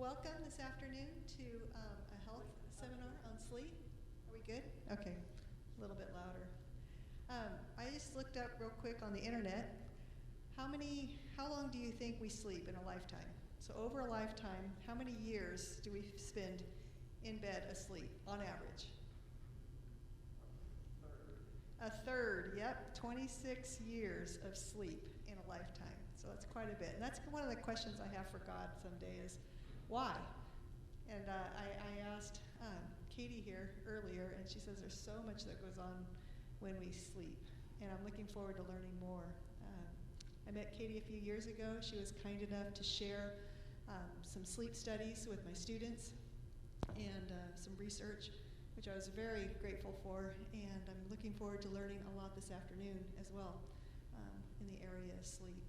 welcome this afternoon to a health seminar on sleep. Are we good? Okay, a little bit louder. I just looked up real quick on the internet. How long do you think we sleep in a lifetime? So over a lifetime, how many years do we spend in bed asleep on average? A third, yep, 26 years of sleep in a lifetime. So that's quite a bit. And that's one of the questions I have for God someday is, why? And I asked Katie here earlier, and she says there's so much that goes on when we sleep. And I'm looking forward to learning more. I met Katie a few years ago. She was kind enough to share some sleep studies with my students and some research, which I was very grateful for, and I'm looking forward to learning a lot this afternoon as well in the area of sleep.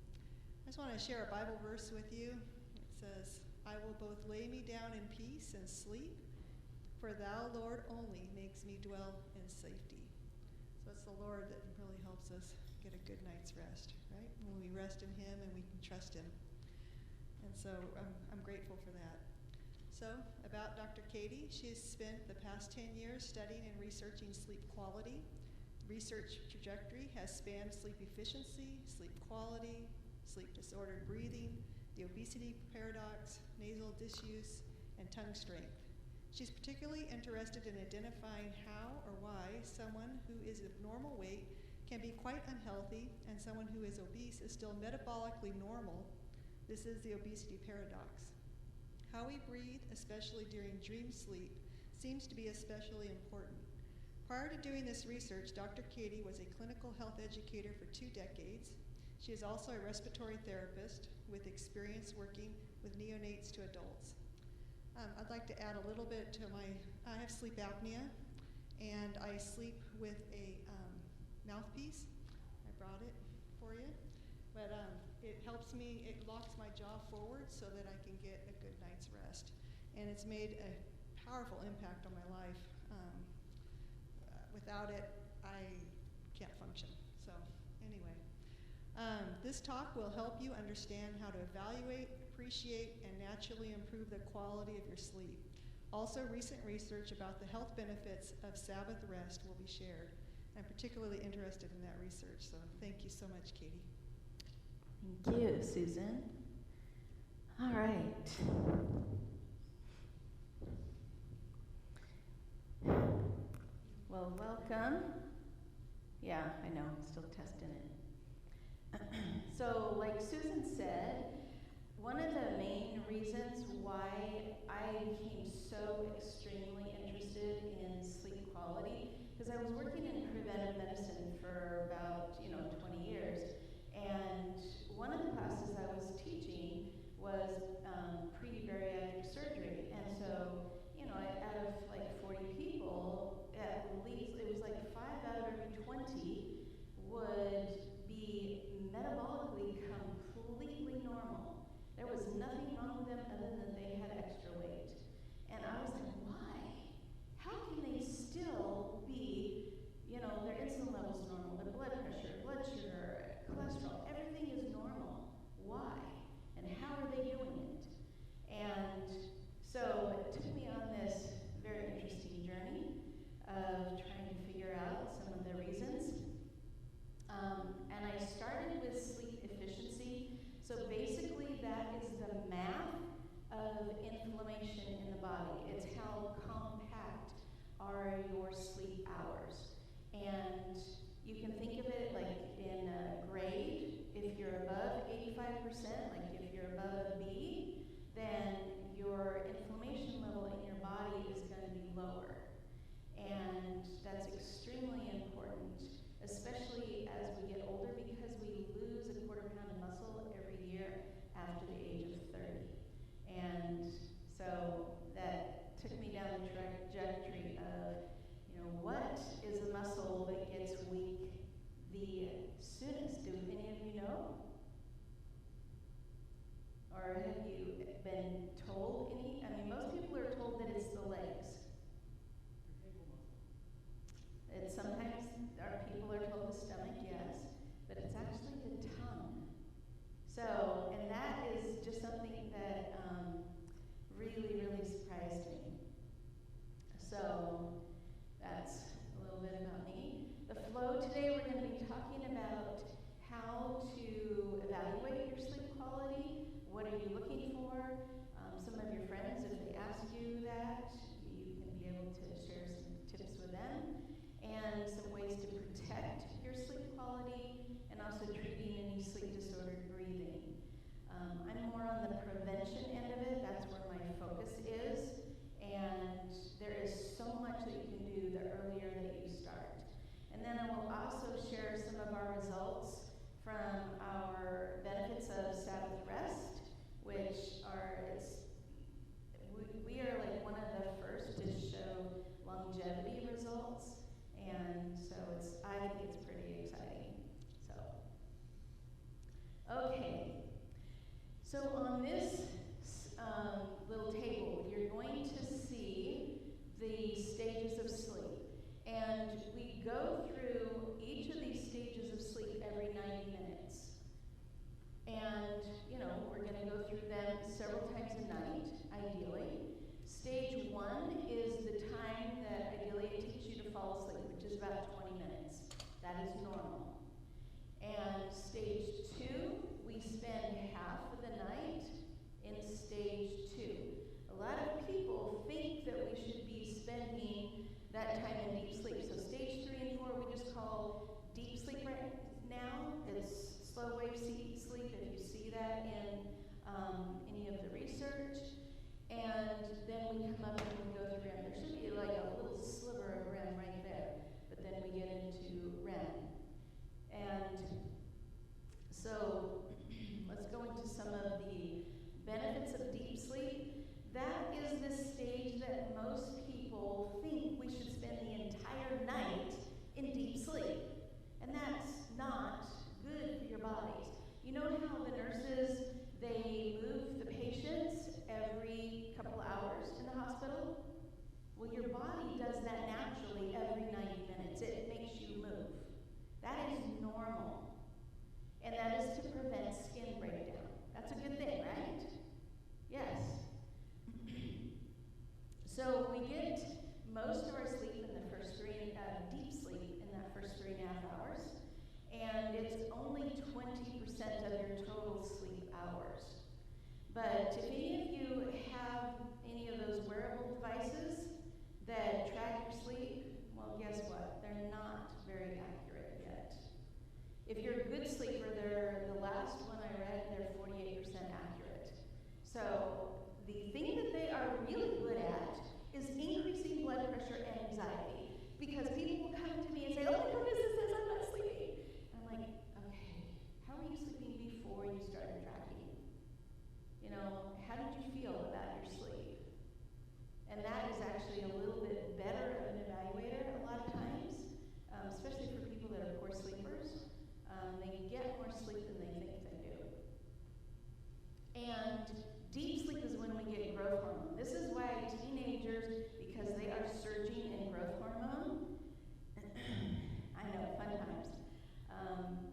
I just want to share a Bible verse with you. It says, I will both lay me down in peace and sleep, for thou, Lord, only makes me dwell in safety. So it's the Lord that really helps us get a good night's rest, right? When we rest in Him and we can trust Him. And so I'm grateful for that. So, about Dr. Katie, she has spent the past 10 years studying and researching sleep quality. Research trajectory has spanned sleep efficiency, sleep quality, sleep disordered breathing, the obesity paradox, nasal disuse, and tongue strength. She's particularly interested in identifying how or why someone who is of normal weight can be quite unhealthy and someone who is obese is still metabolically normal. This is the obesity paradox. How we breathe, especially during dream sleep, seems to be especially important. Prior to doing this research, Dr. Katie was a clinical health educator for 2 decades. She is also a respiratory therapist with experience working with neonates to adults. I'd like to add a little bit to I have sleep apnea, and I sleep with a mouthpiece. I brought it for you. But it helps me, it locks my jaw forward so that I can get a good night's rest. And it's made a powerful impact on my life. Without it, I can't function. So anyway, this talk will help you understand how to evaluate, appreciate, and naturally improve the quality of your sleep. Also, recent research about the health benefits of Sabbath rest will be shared. I'm particularly interested in that research, so thank you so much, Katie. Thank you, Susan. All right. Well, welcome. Yeah, I know, I'm still testing it. So, like Susan said, one of the main reasons why I became so extremely interested in sleep quality, because I was working in preventive medicine for about, 20 years. And one of the classes I was teaching was pre-bariatric surgery. And so, out of like 40 people, at least, it was like 5 out of every 20 would be metabolically completely normal. There was nothing wrong with them other than they had extra weight. And I was like, why? How can they still be, their insulin levels normal, their blood pressure, blood sugar, quality? What are you looking for? Some of your friends, if they ask you that, you can be able to share some tips with them, and some ways to protect your sleep quality, and also treating any sleep disordered breathing. I'm more on the prevention end of it. That's where my focus is, and there is so much that you can do the earlier that you start. And then I will also share some of our results from our benefits of Sabbath rest, which are, we are like one of the first to show longevity results, and so I think it's pretty exciting. Okay, so on this little table, you're going to see the stages of sleep, and we go through each of these stages of sleep every 90 minutes. And, we're going to go through them several times a night, ideally. Stage 1 is the time that ideally it takes you to fall asleep, which is about 20 minutes. That is normal. And stage 2, we spend half of the night in stage 2. A lot of people think that we should be spending that time in deep sleep. So stage 3 and 4 we just call deep sleep right now. It's slow wave sleep, if you see that in any of the research. And then we come up and we go through REM. There should be like a little sliver of REM right there, but then we get into REM. And so let's go into some of the benefits of deep sleep. That is the stage that most people think we should spend the entire night in deep sleep. And that's not good for your bodies. You know how the nurses, they move the patients every couple hours in the hospital? Well, your body does that naturally every 90 minutes. It makes you move. That is normal. And that is to prevent skin breakdown. That's a good thing, right? Yes. So we get most of our sleep in the first deep sleep in that first 3.5 hours. And it's only 20% of your total sleep hours. But if any of you have any of those wearable devices that track your sleep, well, guess what? They're not very accurate yet. If you're a good sleeper, the last one I read, they're 48% accurate. So the thing that they are really good at is increasing blood pressure and anxiety. Because people will come to me and say, oh my goodness, it says I'm not sleeping. And I'm like, okay, how were you sleeping before you started tracking? How did you feel about your sleep? And that is actually a little bit better of an evaluator a lot of times, especially for people that are poor sleepers. They get more sleep than they think they do. And deep sleep is when we get growth hormone. This is why teenagers, because they are surging in growth hormone, I know, fun times.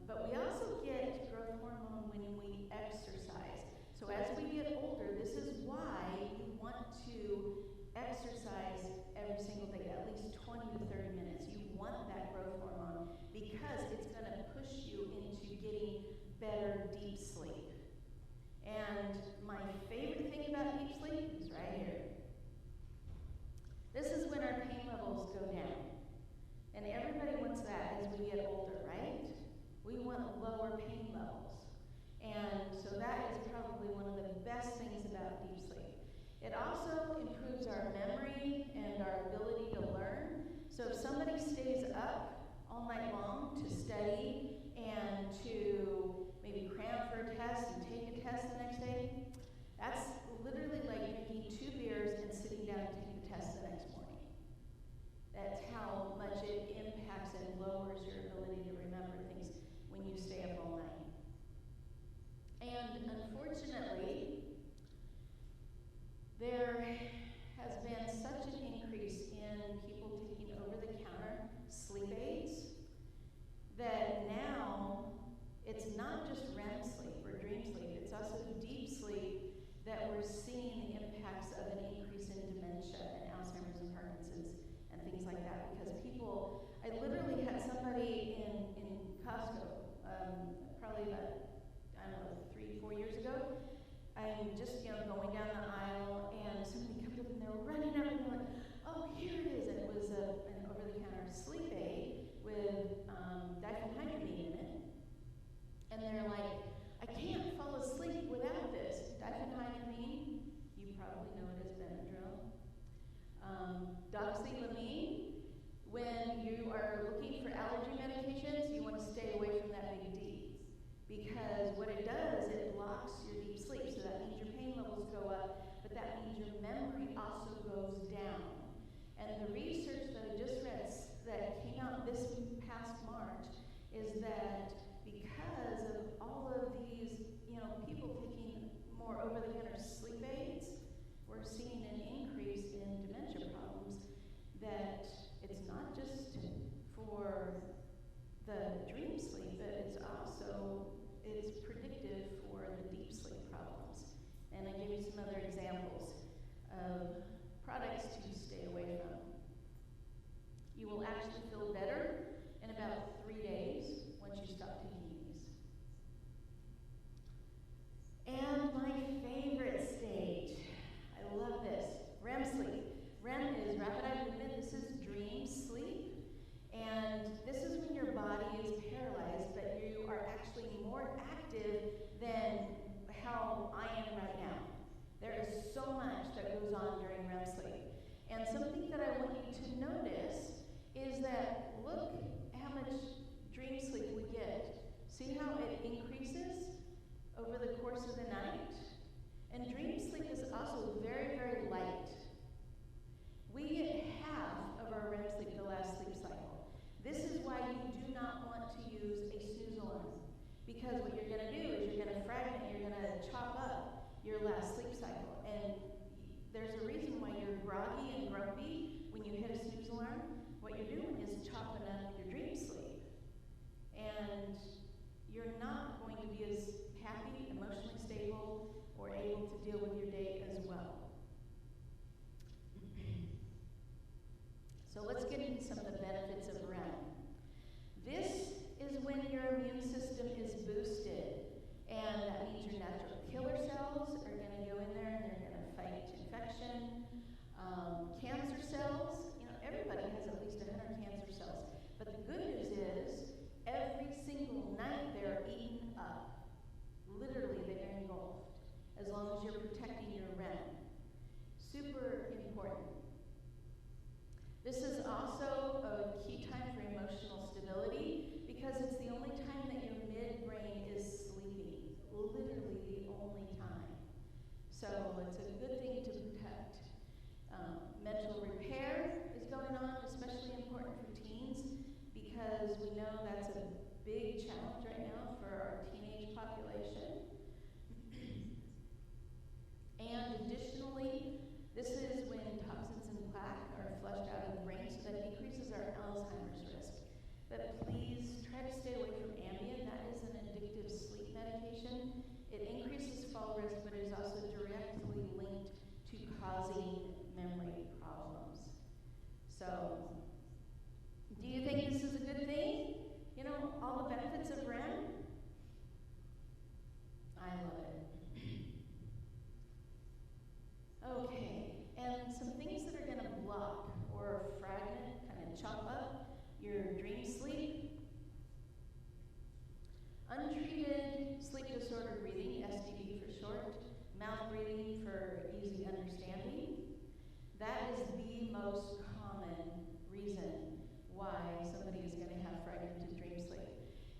But we also get growth hormone when we exercise. So as we get older, this is why you want to exercise every single day, at least 20 to 30 minutes. You want that growth hormone because it's going to push you into getting better deep sleep. And my favorite thing about deep sleep is right here. This is when our pain levels go down. And everybody wants that as we get older, right? We want lower pain levels. And so that is probably one of the best things about deep sleep. It also improves our memory and our ability to learn. So if somebody stays up all night long to study and to maybe cram for a test and take a test the next day, that's literally like drinking 2 beers and sitting down to take the test the next morning. That's how much it impacts and lowers your ability to remember things when you stay up all night. And unfortunately, there has been such an increase in people taking over-the-counter sleep aids that now it's not just REM sleep or dream sleep, it's also deep sleep that we're seeing the impacts of an increase in dementia and Alzheimer's and Parkinson's and things like that. Because people, I literally had somebody in Costco, probably about, I don't know, 3-4 years ago. I'm just, going down the aisle, and somebody comes up and they're running up and they're like, oh, here it is. And it was an over-the-counter sleep aid with diphenhydramine in it. And they're like, I can't fall asleep without this. Diphenhydramine, you probably know it as Benadryl. Doxylamine, when you are looking for allergy medications, you want to stay away from that big D. Because what it does, it blocks your deep sleep. So that means your pain levels go up, but that means your memory also goes down. And the research that I just read that came out this past March is that because of all of these, people taking more over-the-counter sleep aids, we're seeing an increase in dementia problems. That it's not just for the dream sleep, but it's predictive for the deep sleep problems. And I give you some other examples of products to stay away from. You will actually feel better in about 3 days once you stop taking these. And my favorite stage, I love this, REM sleep. REM is rapid eye movement. This is dream sleep. And this is when your body is paralyzed, but you are actually more active than how I am right now. There is so much that goes on during REM sleep. And something that I want you to notice is that look how much dream sleep we get. See how it increases over the course of the night? And dream sleep is also very, very light. We get half of our REM sleep the last sleep cycle. This is why you do not want to use a snooze alarm. Because what you're going to do is you're going to fragment, you're going to chop up your last sleep cycle. And there's a reason why you're groggy and grumpy when you hit a snooze alarm. What you're doing is chopping up your dream sleep. And you're not going to be as happy, emotionally stable, or able to deal with your day as well. So let's get into some of the benefits of REM. This is when your immune system is boosted, and that means your natural killer cells are going to go in there and they're going to fight infection. Cancer cells, everybody has at least 100 cancer cells. But the good news is, every single night they're eaten up. Literally, they're engulfed, as long as you're protecting your REM. Super important. This is also a key time for emotional stability because it's the only time that your midbrain is sleeping. Literally the only time. So it's a good thing to protect. Mental repair is going on, especially important for teens because we know that's a big challenge right now for our teenage population. And additionally, this is when toxins and plaque are flushed out of the brain, so that decreases our Alzheimer's risk. But please try to stay away from Ambien. That is an addictive sleep medication. It increases fall risk, but it is also directly linked to causing memory problems. So, do you think this is a good thing? All the benefits of REM? I love it. Okay, and some things that are going to block or fragment, kind of chop up your dream sleep. Untreated sleep disorder breathing, SDB for short, mouth breathing for easy understanding. That is the most common reason why somebody is going to have fragmented dream sleep.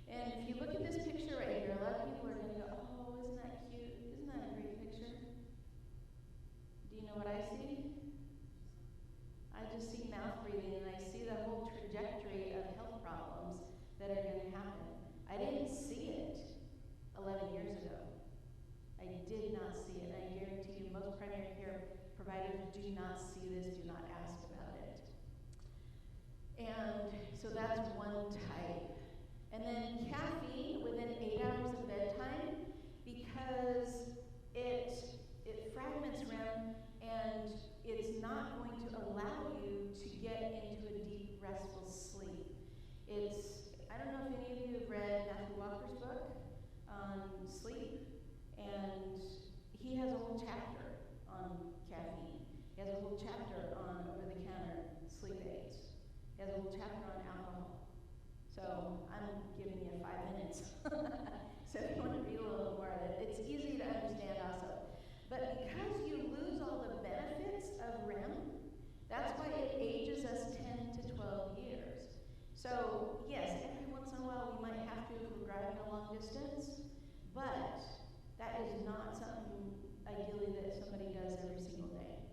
And if you look at this picture right here, a lot of people are going to go, oh, isn't that cute? Isn't that a great picture? Do you know what I see? I just see mouth breathing, and I see the whole trajectory of health problems that are going to happen. I didn't see it 11 years ago. I did not see it. I guarantee you most primary care providers do not see this, do not ask about it. And so that's one type. And then caffeine within So if you want to read a little more of it, it's easy to understand also. But because you lose all the benefits of REM, that's why it ages us 10 to 12 years. So yes, every once in a while we might have to if we're driving a long distance, but that is not something ideally that somebody does every single day.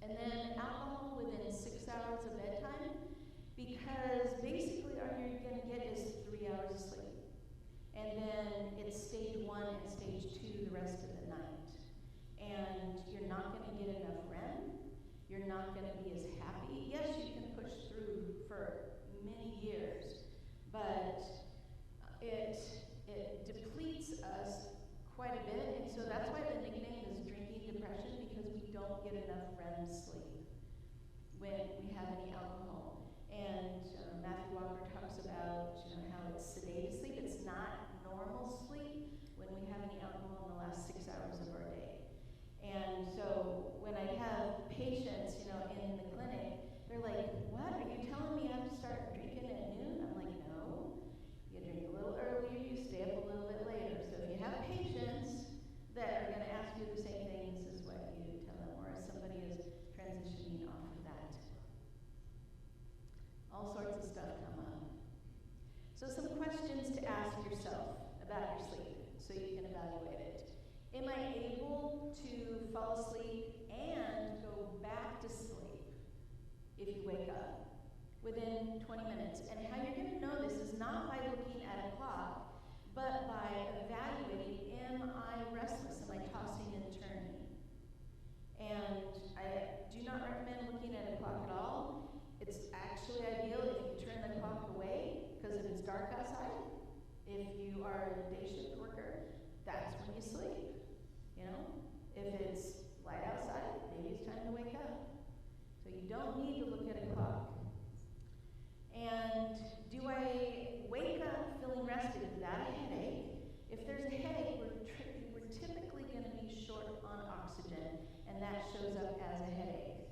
And then alcohol within 6 hours of bedtime, because basically all you're going to get is 3 hours of sleep. And then it's stage 1 and stage 2 the rest of the night. And you're not going to get enough REM. You're not going to be as happy. Yes, you can push through for many years, but it depletes us quite a bit. And so that's why the nickname is drinking depression, because we don't get enough REM sleep when we have any alcohol. And Matthew Walker talks about how it's sedated sleep. It's not normal sleep when we have any alcohol in the last 6 hours of our day. And so when I have patients, in the clinic, they're like, "What? Are you telling me I have to start drinking at noon?" I'm like, "No. You drink a little earlier, you stay up a little bit later." So if you have patients that are going to ask you the same thing, this is what you tell them, or if somebody is transitioning off of that. All sorts of stuff come up. So some questions to ask yourself about your sleep so you can evaluate it. Am I able to fall asleep and go back to sleep if you wake up within 20 minutes? And how you're going to know this is not by looking at a clock, but by evaluating, am I restless? Am I tossing and turning? And I do not recommend looking at a clock at all. It's actually ideal if you turn the clock away, because if it's dark outside, if you are a day shift worker, that's when you sleep. If it's light outside, maybe it's time to wake up. So you don't need to look at a clock. And do I wake up feeling rested without a headache? If there's a headache, we're typically going to be short on oxygen, and that shows up as a headache.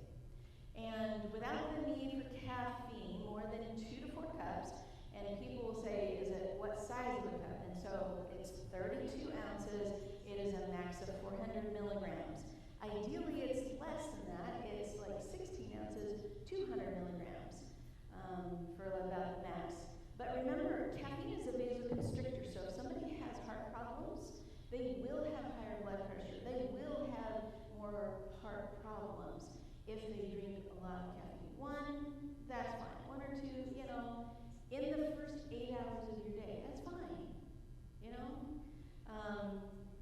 And without the need for caffeine, more than 2 to 4 cups, and people will say, is it what size of a cup? And so it's 32 ounces. It is a max of 400 milligrams. Ideally, it's less than that. It's like 16 ounces, 200 milligrams for about the max. But remember, caffeine is a vasoconstrictor, so if somebody has heart problems, they will have higher blood pressure. They will have more heart problems if they drink a lot of caffeine. 1, that's fine. 1 or 2, in the first 8 hours of your day, that's fine.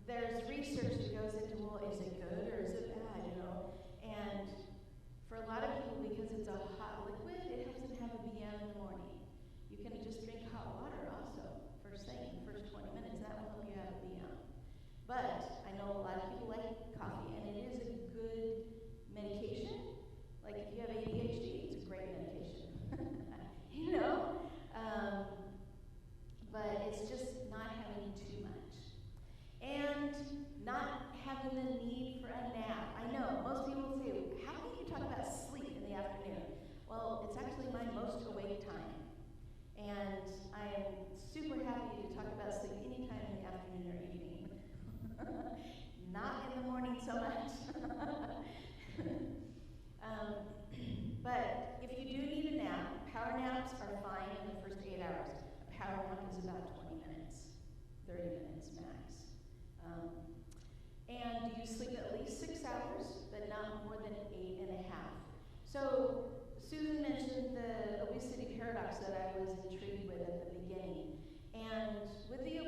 There's research that goes into, well, is it good or is it bad, And for a lot of people, because it's a hot liquid, it helps them have a BM in the morning. You can just drink hot water also, first thing, in the first 20 minutes. That will help you have a BM. But I know a lot of people like coffee, and it is a good medication. Like if you have ADHD, it's a great medication. But it's just not having too much. And not having the need for a nap. I know, most people say, how can you talk about sleep in the afternoon? Well, it's actually my most awake time. And I am super happy to talk about sleep anytime in the afternoon or evening. Not in the morning so much. But if you do need a nap, power naps are fine in the first 8 hours. A power nap is about 20 minutes, 30 minutes max. And you sleep at least 6 hours, but not more than 8 and a half. So Susan mentioned the obesity paradox that I was intrigued with at the beginning. And with the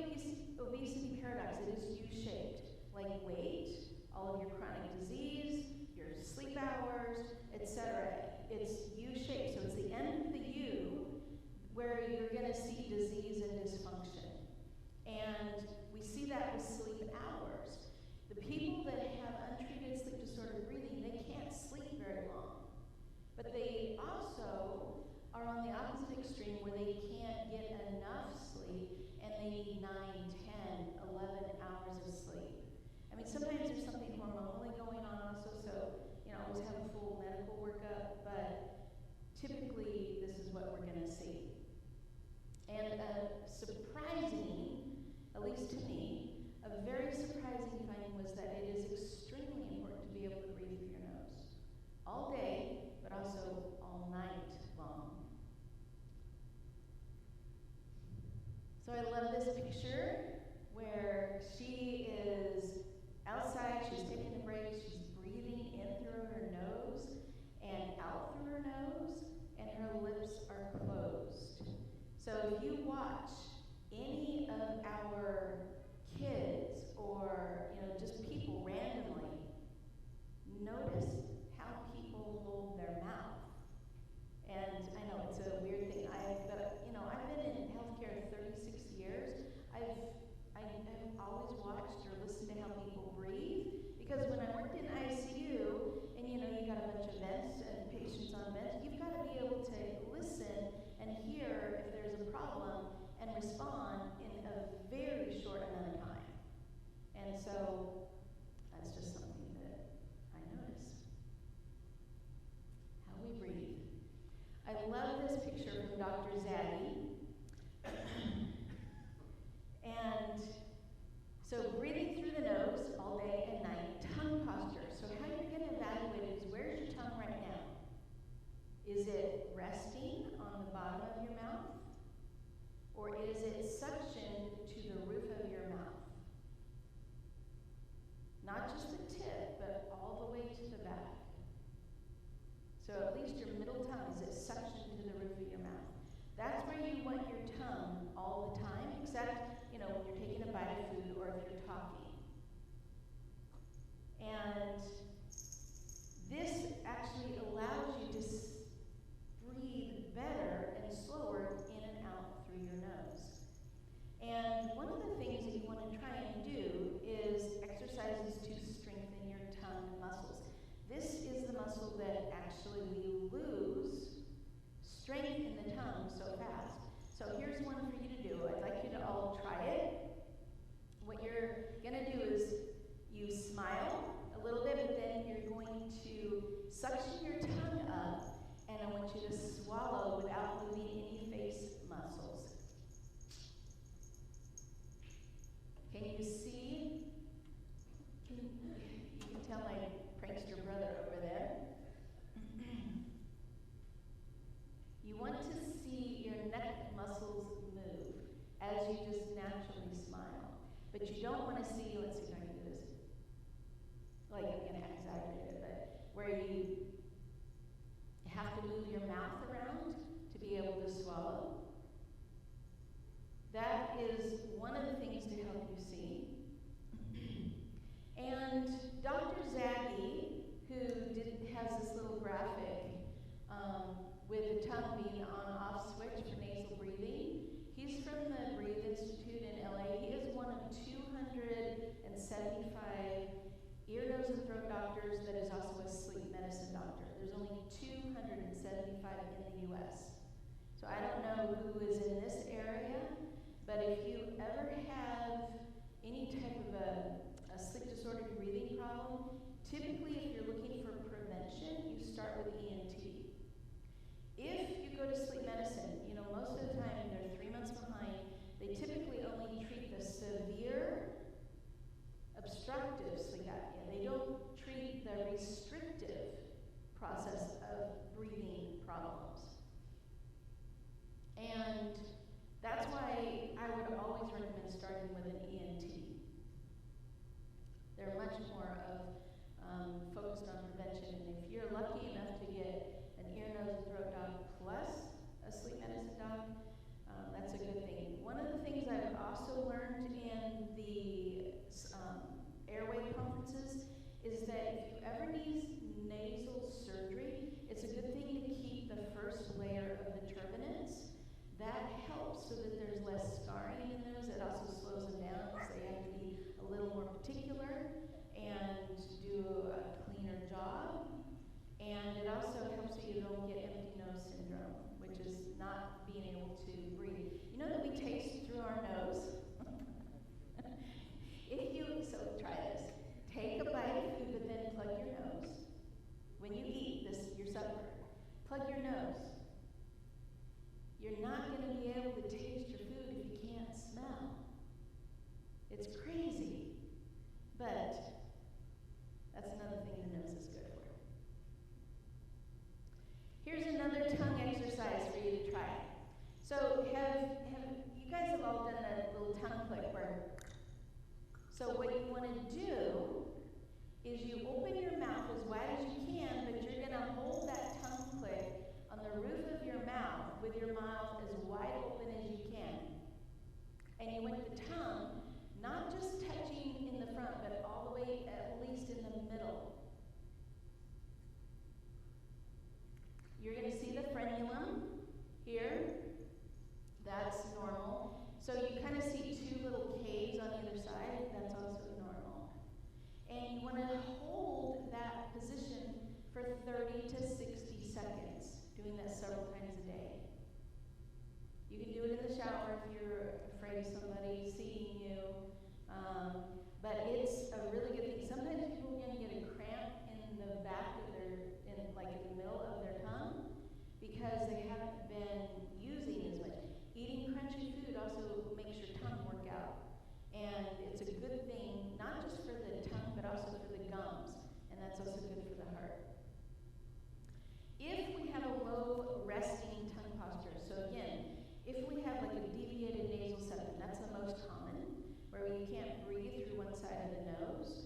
obesity paradox, it is U-shaped, like weight, all of your chronic disease, your sleep hours, etc. It's U-shaped, so it's the end of the U where you're going to see disease and dysfunction. And we see that with sleep hours. The people that have untreated sleep disorder breathing, they can't sleep very long. But they also are on the opposite extreme where they can't get enough sleep and they need 9, 10, 11 hours of sleep. I mean, sometimes there's something hormonally going on also, so always have a full medical workup, but typically this is what we're going to see. And a surprising naturally smile. But you don't want to see, let's see if I can do this. Like, I'm going to exaggerate it, but where you have to move your mouth around to be able to swallow. That is one of the things to help you see. And Dr. Zaggy, who has this little graphic with the tongue being on-off switch for nasal breathing, he's from the Breathe Institute in LA. He is one of 275 ear, nose, and throat doctors that is also a sleep medicine doctor. There's only 275 in the US. So I don't know who is in this area, but if you ever have any type of a sleep disordered breathing problem, typically if you're looking for prevention, you start with ENT. If you go to sleep medicine, most of the time they're 3 months behind. They typically only treat the severe obstructive sleep apnea. They don't treat the restrictive process of breathing problems. And that's why I would always recommend starting with an ENT. They're much more focused on prevention. And if you're lucky enough to get an ear, nose, and throat doc plus a sleep medicine doc, that's a good thing. One of the things I've also learned in the airway conferences is that if you ever need nasal surgery, it's a good thing to keep the first layer of the turbinates. That helps so that there's less scarring in the nose. It also slows them down because they have to be a little more particular and do a cleaner job. And it also helps so you don't get empty nose syndrome, which is not being able to breathe. You know that we taste through our nose? So try this. Take a bite of food, but then plug your nose. When you eat your supper, plug your nose. You're not going to be able to taste your food if you can't smell. It's crazy. But that's another thing the nose is good for. Here's another tongue exercise for you to try. So you guys have all done that little tongue click where, so what you want to do is you open your mouth as wide as you can, but you're going to hold that tongue click on the roof of your mouth with your mouth as wide open as you can. And you want the tongue not just touching in the front, but all the way at least in the middle. You're going to see the frenulum here. That's normal. So you kind of see two little caves on either side. That's also normal. And you want to hold that position for 30 to 60 seconds, doing that several times a day. You can do it in the shower if you're afraid of somebody seeing you. But it's a really good thing. Sometimes people are going to get a cramp in the back of in the middle of their tongue because they haven't been using as much. Eating crunchy food also makes your tongue work out. And it's a good thing, not just for the tongue, but also for the gums. And that's also good for the heart. If we have a low resting tongue posture, so again, if we have like a deviated nasal septum, that's the most common, where you can't breathe through one side of the nose.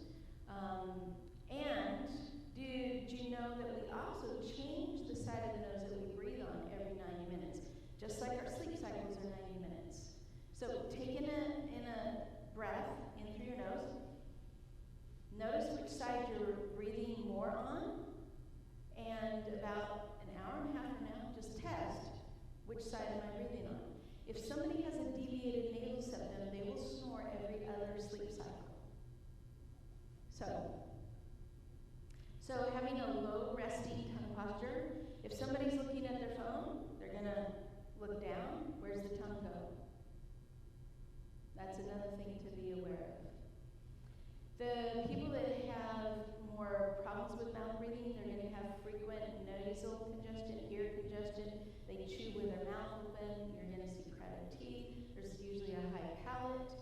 And did you know that we also change the side of the nose that we breathe on every 90 minutes? Just like our sleep cycles are 90 minutes. So take in a breath in through your nose. Notice which side you're breathing more on. And about an hour and a half from now, just test which side am I breathing on. If somebody has a deviated nasal septum, they will snore every other sleep cycle. So having a low resting tongue posture, if somebody's looking at their phone, they're going to look down. Where's the tongue go? That's another thing to be aware of. The people that have more problems with mouth breathing, they're going to have frequent nasal congestion, ear congestion. They chew with their mouth open. You're going to see crowded teeth. There's usually a high palate.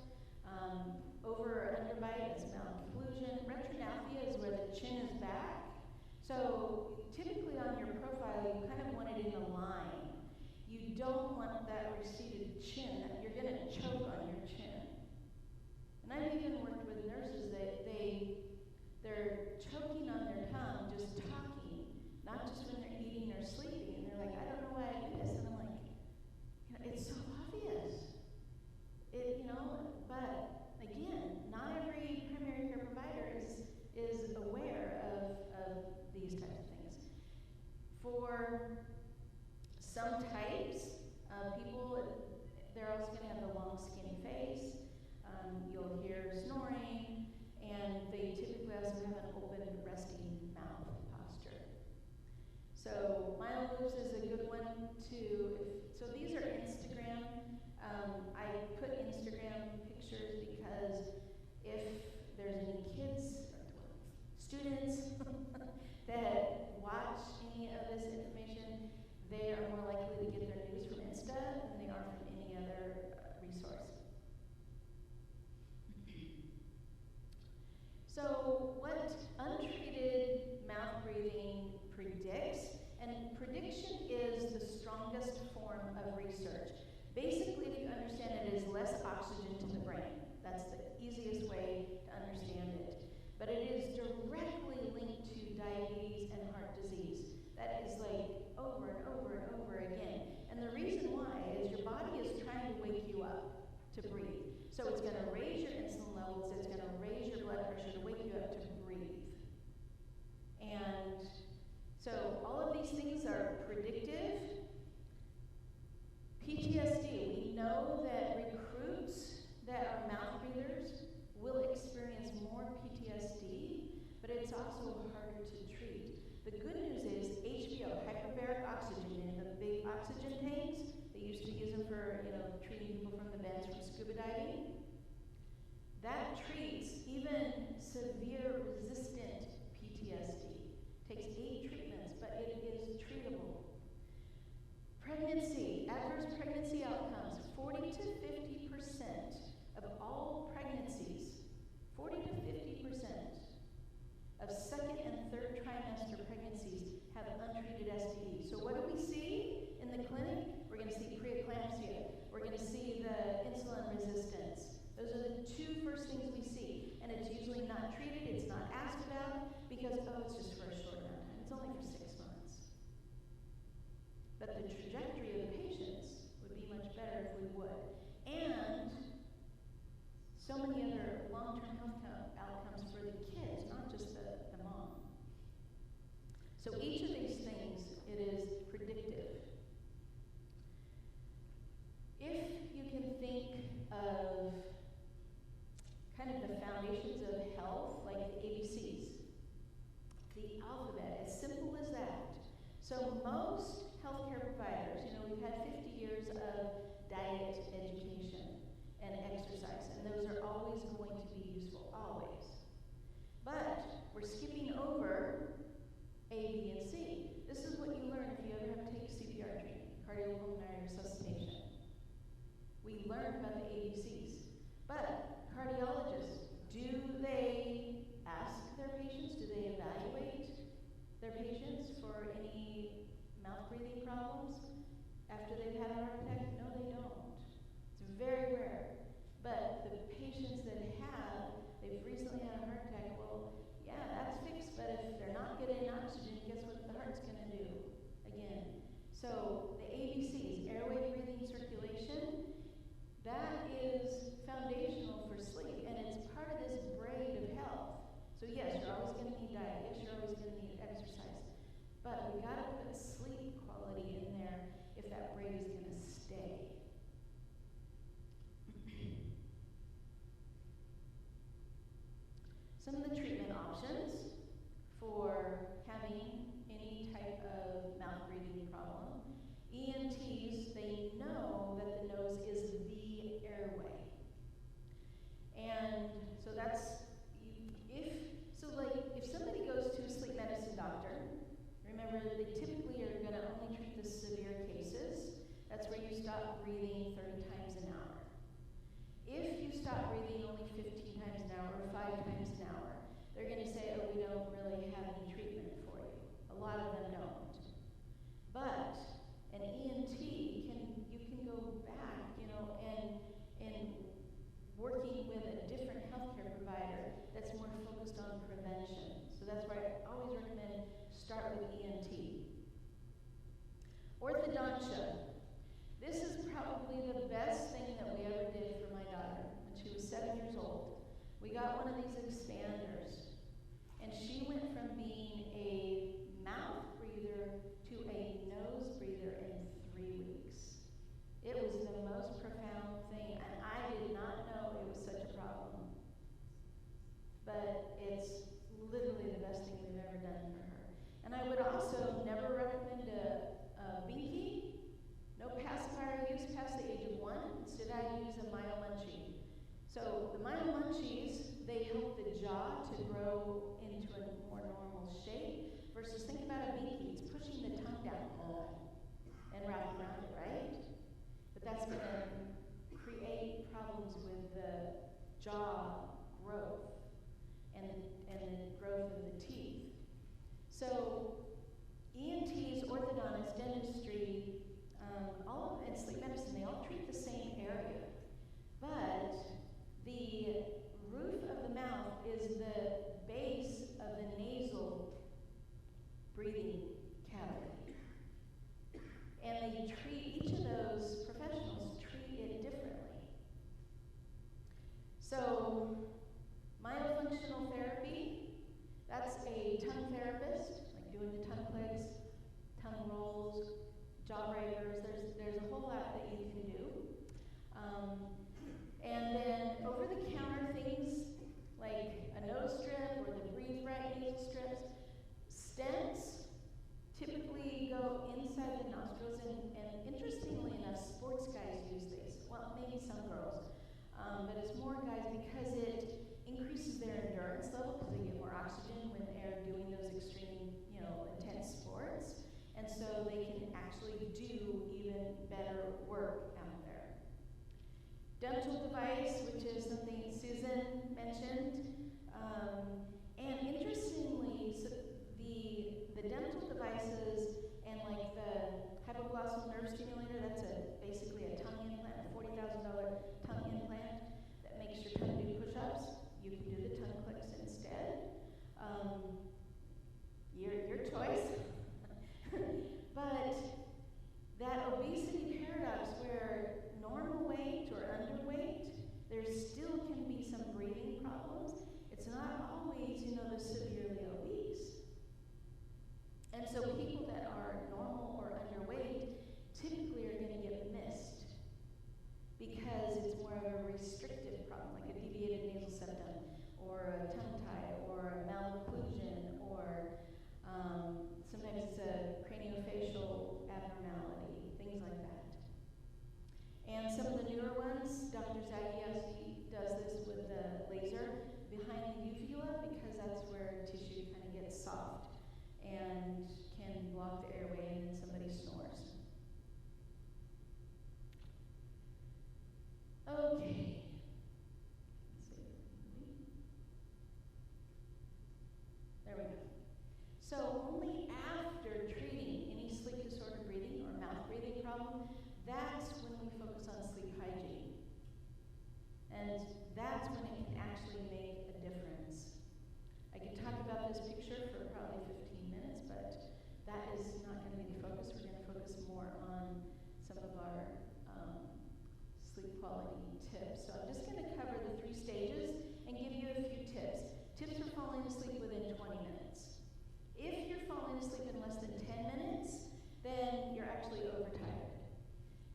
Over or underbite is malocclusion. Retrognathia is where the chin is back. So typically on your profile, you kind of want it in a line. You don't want that receded chin. You're going to choke on your chin. but again, not every primary care provider is aware of these types of things. For some types of people, they're also going to have the long, skinny face. You'll hear snoring, and they typically also have an open, resting mouth posture. So myelobes is a good one to. So these are Instagram. I put Instagram pictures because if there's any kids, students that watch any of this information, they are more likely to get their news from Insta than they are from any other resource. So what untreated mouth breathing predicts, and prediction is the strongest form of research. Basically, if you understand it, is less oxygen to the brain. That's the easiest way to understand it. But it is directly linked to diabetes and heart disease. That is like over and over and over again. And the reason why is your body is trying to wake you up to breathe. So it's going to raise your insulin levels, it's going to raise your blood pressure to wake you up to breathe. And so all of these things are predictive. PTSD, we know that recruits that are mouth breathers will experience more PTSD, but it's also harder to treat. The good news is HBO, hyperbaric oxygen, in the big oxygen tanks, they used to use them for, treating people from the bends from scuba diving. That treats even severe resistant PTSD. Takes 8 treatments, but it is treatable. Pregnancy, adverse pregnancy outcomes, 40 to 50% of all pregnancies, 40 to 50% of second and third trimester pregnancies have untreated STDs. So what do we see in the clinic? We're going to see preeclampsia. We're going to see the insulin resistance. Those are the 2 first things we see. And it's usually not treated, it's not asked about, because, it's just for a short amount of time. It's only for 6 months. But the trajectory of the patients would be much better if we would. And so many other long-term health outcomes for the kids, not just the mom. So each of these things, it is predictive. If you can think of kind of the foundations of health, like the ABCs, the alphabet, as simple as that. So most healthcare providers, we've had 50 years of diet education and exercise, and those are always going to be useful, always. But we're skipping over A, B, and C. This is what you learn if you ever have to take CPR training, cardiopulmonary resuscitation. We learn about the ABCs. But cardiologists, do they ask their patients, do they evaluate their patients for any mouth breathing problems after they've had a heart attack? No, they don't. It's very rare. But the patients that they've recently had a heart attack, well, yeah, that's fixed, but if they're not getting oxygen, guess what the heart's going to do? Again. So the ABCs, airway, breathing, circulation, that is foundational for sleep, and it's part of this braid of health. So yes, you're always going to need diet. Yes, you're always going to need exercise. But we got to put sleep quality in there if that braid is going to stay. Some of the treatment options for having any type of mouth breathing problem. ENTs, they know that the nose is the airway. And so if somebody goes to a sleep medicine doctor, remember they typically are going to only treat the severe cases. That's where you stop breathing 30 times an hour. If you stop breathing only 15 times an hour or 5 times an hour, they're going to say, we don't really have any treatment for you. A lot of them don't. But an ENT you can go back, and working with a different healthcare provider that's more focused on prevention. So that's why I always recommend start with ENT. Orthodontia. This is probably the best thing that we ever did for my daughter when she we got one of these expanders, and she went from being a mouth breather to a nose breather in 3 weeks. It was the most profound thing, and I did not know it was such a problem. But it's literally the best thing we've ever done for her. And I would also never recommend a binky. No pacifier use past the age of 1. Instead, I use a myomunchie. So the myomunchies, they help the jaw to grow into a more normal shape, versus think about a binky. It's pushing the tongue down and wrapping around it, right? But that's going to create problems with the jaw growth and the growth of the teeth. So ENTs, orthodontists, dentistry, and sleep medicine, they all treat the same area. But the roof of the mouth is the base of the nasal breathing cavity. And they treat, each of those professionals treat it differently. So myofunctional therapy, that's a tongue therapist, like doing the tongue clicks, tongue rolls, jaw breakers. There's a whole lot that you can do. And then over-the-counter things like a nose strip or the Breathe Right nasal strips. Stents typically go inside the nostrils, and interestingly enough, sports guys use these. Well, maybe some girls, but it's more guys because it increases their endurance level because they get more oxygen when they're doing those extreme, intense sports. And so they can actually do even better work out there. Dental device, which is something Susan mentioned. And interestingly, so the dental devices and like the hypoglossal nerve stimulator, that's basically a tongue implant, a $40,000 tongue implant that makes your tongue do push-ups. You can do the tongue clicks instead. Your choice. But that obesity paradox where normal weight or underweight, there still can be some breathing problems. It's not always, the severely obese. And so people that are normal or underweight typically are going to get missed because it's more of a restrictive problem, like a deviated nasal septum, or a tongue tie, or a malocclusion, or sometimes it's a craniofacial abnormality, things like that. And some of the newer ones, Dr. Zagiowski does this with the laser behind the uvula because that's where tissue kind of gets soft and can block the airway and then somebody snores. Okay. There we go. So only after treating any sleep disorder breathing or mouth breathing problem, that's when we focus on sleep hygiene. And that's when it can actually make a difference. I could talk about this picture for probably 15 minutes, but that is not going to be the focus. We're going to focus more on some of our sleep quality tips. So I'm just going to cover the 3 stages and give you a few tips. Tips for falling asleep within 20 minutes. If you're falling asleep in less than 10 minutes, then you're actually overtired.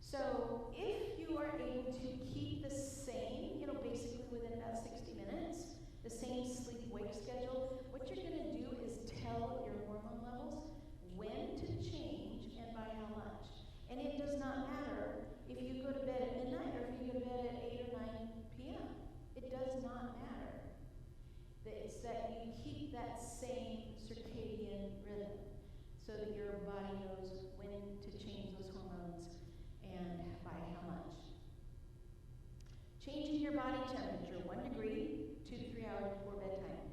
So if you are able to keep the same, basically within about 60 minutes, the same sleep-wake schedule, what you're going to do is tell your hormone levels when to change and by how much. And it does not matter if you go to bed at midnight or if you go to bed at 8 or 9 p.m. It does not matter. It's that you keep that same circadian rhythm so that your body knows when to change those hormones and by how much. Changing your body temperature 1 degree 2 to 3 hours before bedtime.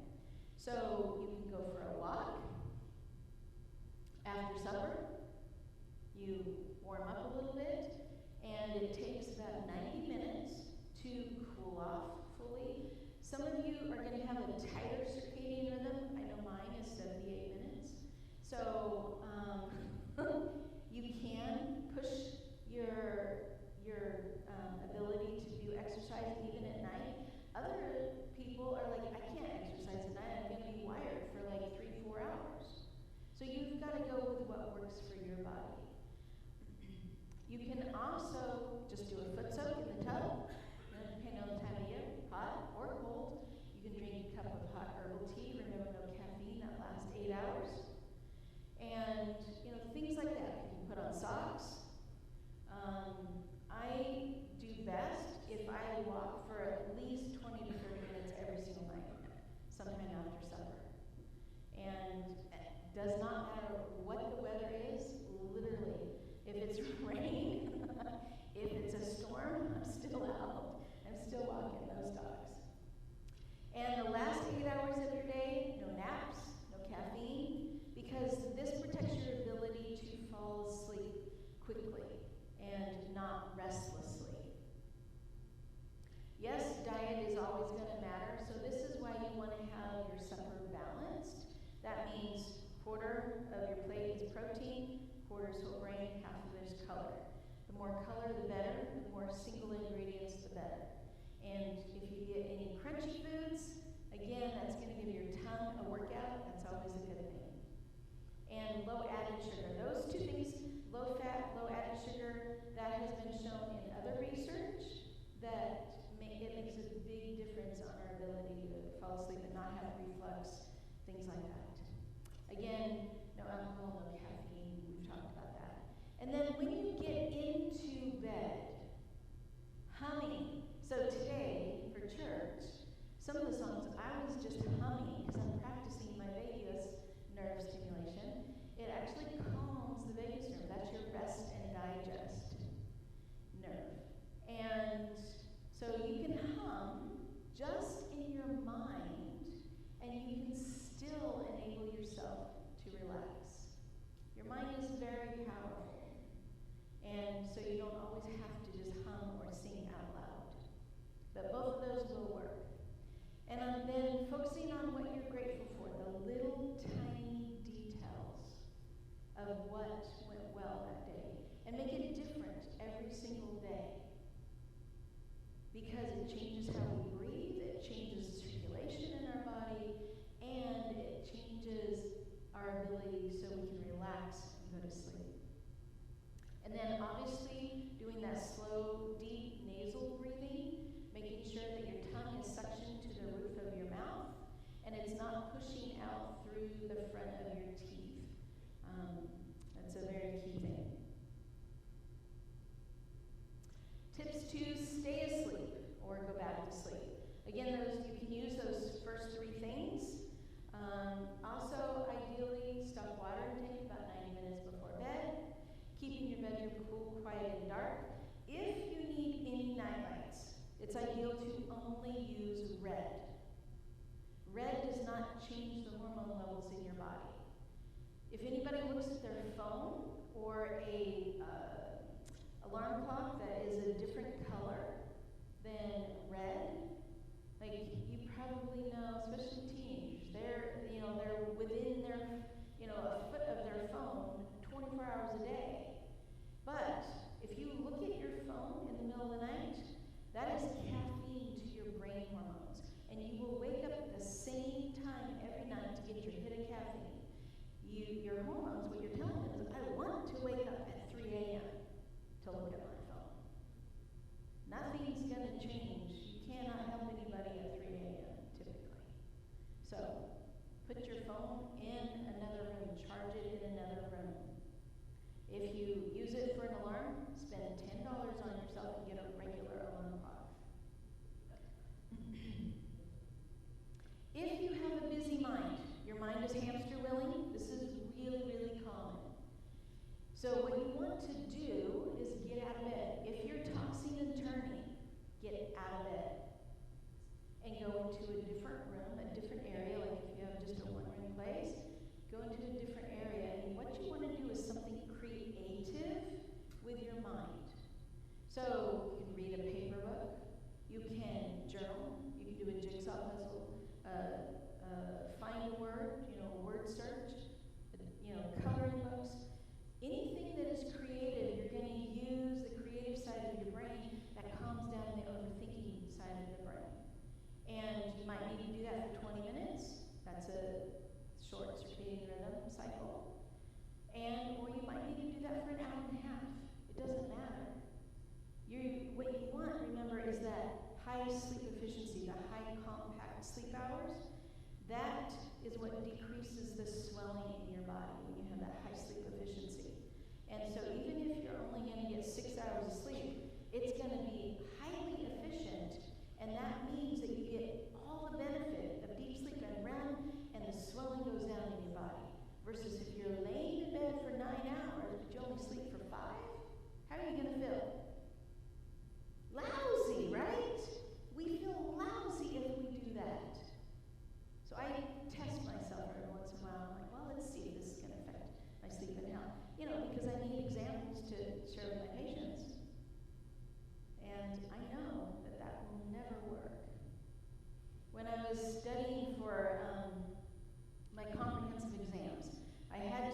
So you can go for a walk. After supper, you warm up a little bit, and it takes about 90 minutes to cool off fully. Some of you are going to have a tighter circadian rhythm. I know mine is 78 minutes. So you can push your ability to do exercise even at night. Other people quarter of your plate is protein, quarter is whole grain, half of it is color. The more color, the better. The more single ingredients, the better. And if you get any crunchy foods, again, that's going to give your tongue a workout. That's always a good thing. And low added sugar. Those two things, low fat, low added sugar, that has been shown in other research that it makes a big difference on our ability to fall asleep and not have reflux, things like that. Again, no alcohol, no caffeine, we've talked about that. And then when you get into bed, humming. So today, for church, some of the songs I was just humming because I'm practicing my vagus nerve stimulation. It actually calms the vagus nerve. That's your rest and digest nerve. And so you can hum just in your mind, and you can still enable yourself to relax. Your mind is very powerful, and so you don't always have to just hum or sing out loud. But both of those will work. And then focusing on what you're grateful for, the little tiny details of what went well that day, and make it different every single day. Because it changes how we breathe, it changes circulation in our body, and it changes our ability so we can relax and go to sleep. And then obviously doing that slow, deep nasal breathing, making sure that your tongue is suctioned to the roof of your mouth, and it's not pushing out through the front of your teeth. That's a very key thing. Tips to stay asleep or go back to sleep. Again, you can use those first three things. Also, ideally, stop water intake about 90 minutes before bed. Keeping your bedroom cool, quiet, and dark. If you need any night lights, it's ideal to only use red. Red does not change the hormone levels in your body. If anybody looks at their phone or a alarm clock that is a different color than red, like you probably know, especially teenagers, they're within their, a foot of their phone 24 hours a day. But if you look at your phone in the middle of the night, that is caffeine to your brain hormones. And you will wake up at the same time every night to get your hit of caffeine. Your hormones, what you're telling them is, I want to wake up at 3 a.m. to look at my phone. Nothing's going to change. You cannot help anybody at 3 a.m. typically. So put your phone in another room. Charge it in another room. If you use it for an alarm, spend $10 on yourself and get a regular alarm clock. If you have a busy mind, your mind is hamster wheeling, this is really, really common. So what you want to do is get out of bed. If you're tossing and turning, get out of bed and go into a different room, a different area. Like if you have just a one-room place, go into a different area. And what you want to do is something creative with your mind. So you can read a paper book, you can journal, you can do a jigsaw puzzle, find a word, word search, coloring books. Anything that is creative, you're going to use the creative side of your brain that calms down the overthinking side of the brain. And you might need to do that for 20 minutes. That's a short circadian rhythm cycle. Or you might need to do that for an hour and a half. It doesn't matter. What you want, remember, is that high sleep efficiency, the high compact sleep hours. That is what decreases the swelling in your body when you have that high sleep efficiency. And so even if you're only going to get 6 hours of sleep, it's going to be highly efficient, and that means that you get all the benefit of deep sleep and REM, and the swelling goes down in your body. Versus if you're laying in bed for 9 hours, but you only sleep for 5, how are you going to feel? Lousy, right? We feel lousy if we do that. So I test myself every once in a while. I'm like, well, let's see if this is going to affect my sleep and health. Because I need examples to share with my patients. And I know that will never work. When I was studying for my comprehensive exams, I had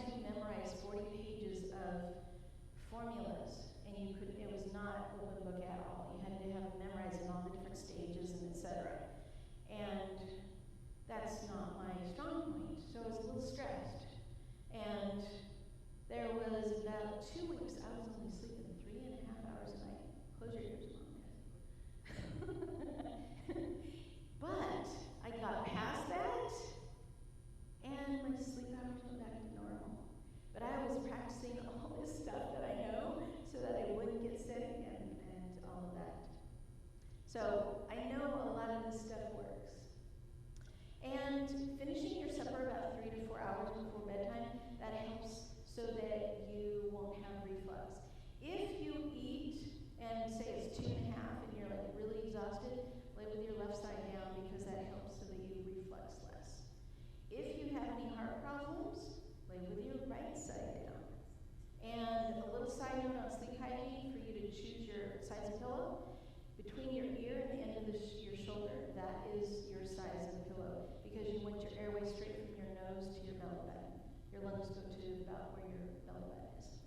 Your lungs go to about where your belly button is.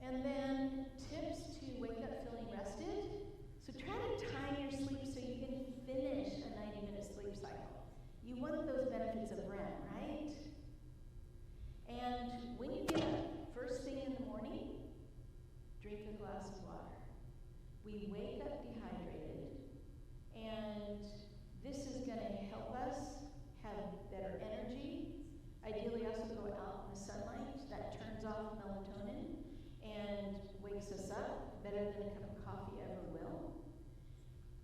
And then tips to wake up feeling rested. So try to time your sleep so you can finish a 90-minute sleep cycle. You want those benefits of REM, right? And when you get up, first thing in the morning, drink a glass of water. We wake up dehydrated, and this is going to help us have better energy. Ideally, also go out in the sunlight. That turns off melatonin and wakes us up better than a cup of coffee ever will.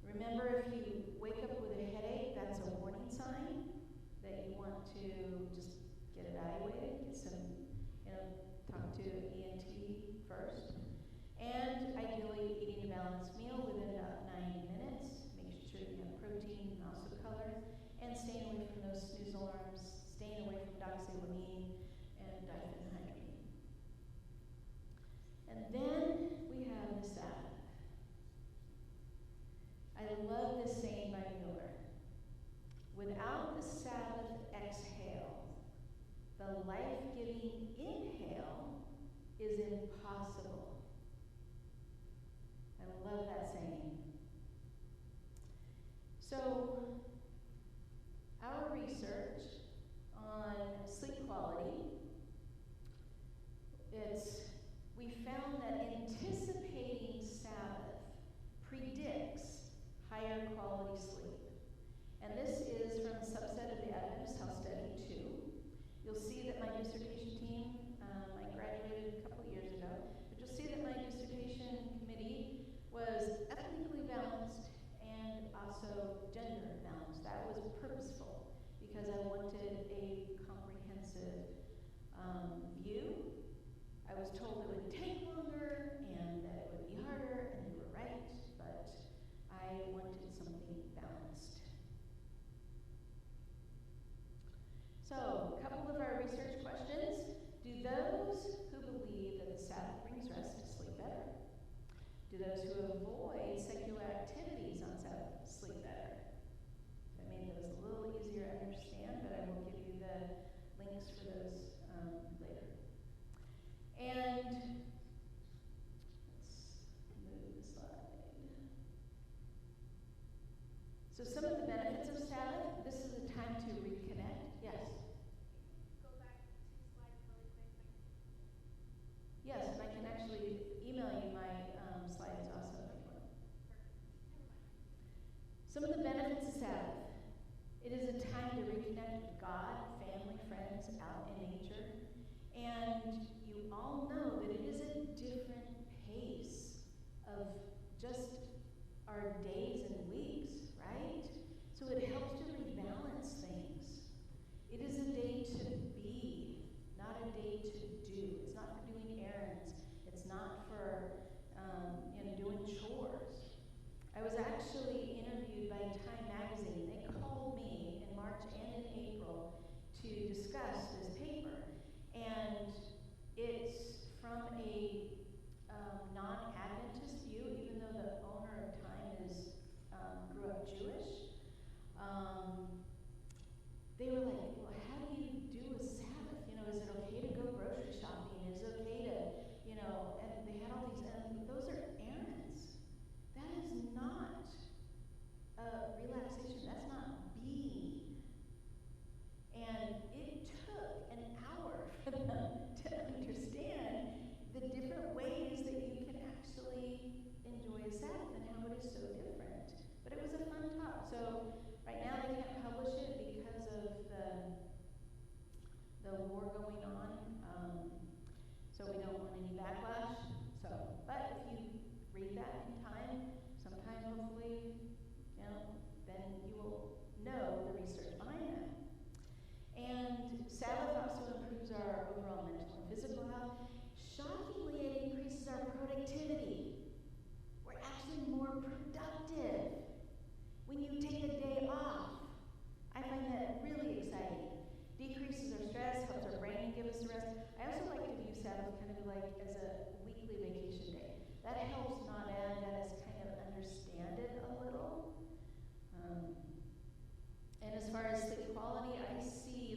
Remember, if you wake up with a headache, that's a warning sign that you want to just get evaluated, get some, talk to an ENT first. And ideally, eating a balanced meal within about 90 minutes, making sure you have protein and also color, and staying away from those snooze alarms, staying away from doxylamine and diphenhydramine. And then we have the Sabbath. I love this saying by Mueller. Without the Sabbath exhale, the life-giving inhale is impossible. I love that saying. So, our research on sleep quality, we found that anticipating Sabbath predicts higher quality sleep. And this is from a subset of the Adventist Health Study 2. You'll see that my dissertation team, I graduated a couple of years ago, but you'll see that my dissertation committee was ethnically balanced and also gender balanced. That was purposeful because I wanted a comprehensive view. I was told it would take longer and that it would be harder, and they were right, but I wanted something balanced. So, a couple of our research questions. Do those who believe that the Sabbath brings rest sleep better? Do those who avoid secular activities on Sabbath sleep better? I made those a little easier to understand, but I will give you the links for those later. And let's move the slide. So some of the benefits of Sabbath, this is a time to reconnect. Yes? Go back 2 slides really quick. Yes, and I can actually email you my slides also if you want. Some of the benefits of Sabbath. It is a time to reconnect with God, family, friends, out in nature. And you all know that it is a different pace of just our days and weeks, right? So it helps to rebalance things. It is a day to be, not a day to do. It's not for doing errands. It's not for doing chores. I was actually interviewed by Time Magazine. They called me in March and in April to discuss this paper. And it's from a non-Adventist view, even though the owner of Time grew up Jewish. They were like, well, how do you do a Sabbath? Is it okay to go grocery shopping? Is it okay to, and they had all these, those are errands. That is not relaxation. That's not being. And it took an hour for them to understand the different ways that you can actually enjoy a Sabbath and how it is so different. But it was a fun talk. So right now they can't publish it because of the war going on. So we don't want any backlash. But if you read that in time, sometime hopefully, then you will know the research behind that. And Sabbath also improves our overall mental and physical health. Shockingly, it increases our productivity. We're actually more productive when you take a day off. I find that really exciting. Decreases our stress, helps our brain give us rest. I also like to view Sabbath kind of like as a weekly vacation day. That helps not add, that is kind of understand it a little. And as far as sleep quality, I see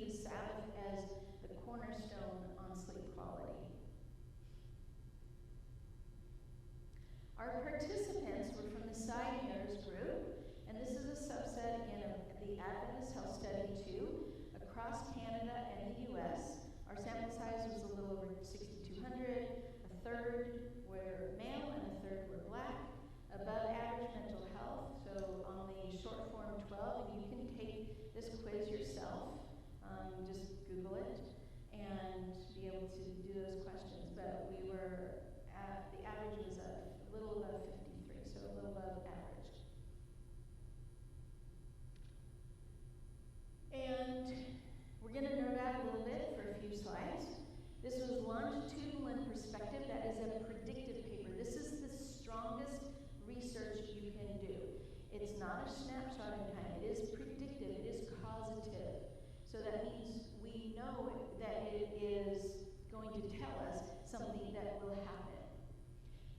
not a snapshot in time. It is predictive. It is causative. So that means we know that it is going to tell us something that will happen.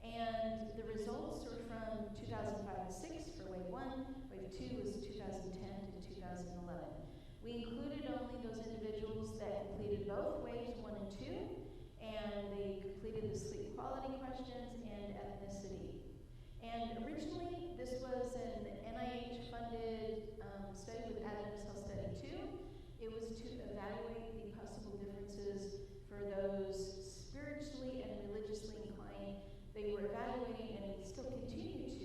And the results are from 2005-6 for wave 1. Wave 2 was 2010 to 2011. We included only those individuals that completed both waves 1 and 2, and they completed the sleep quality questions and ethnicity. And originally, this was an NIH-funded study with Adventist Health Study 2. It was to evaluate the possible differences for those spiritually and religiously inclined. They were evaluating, and we still continue to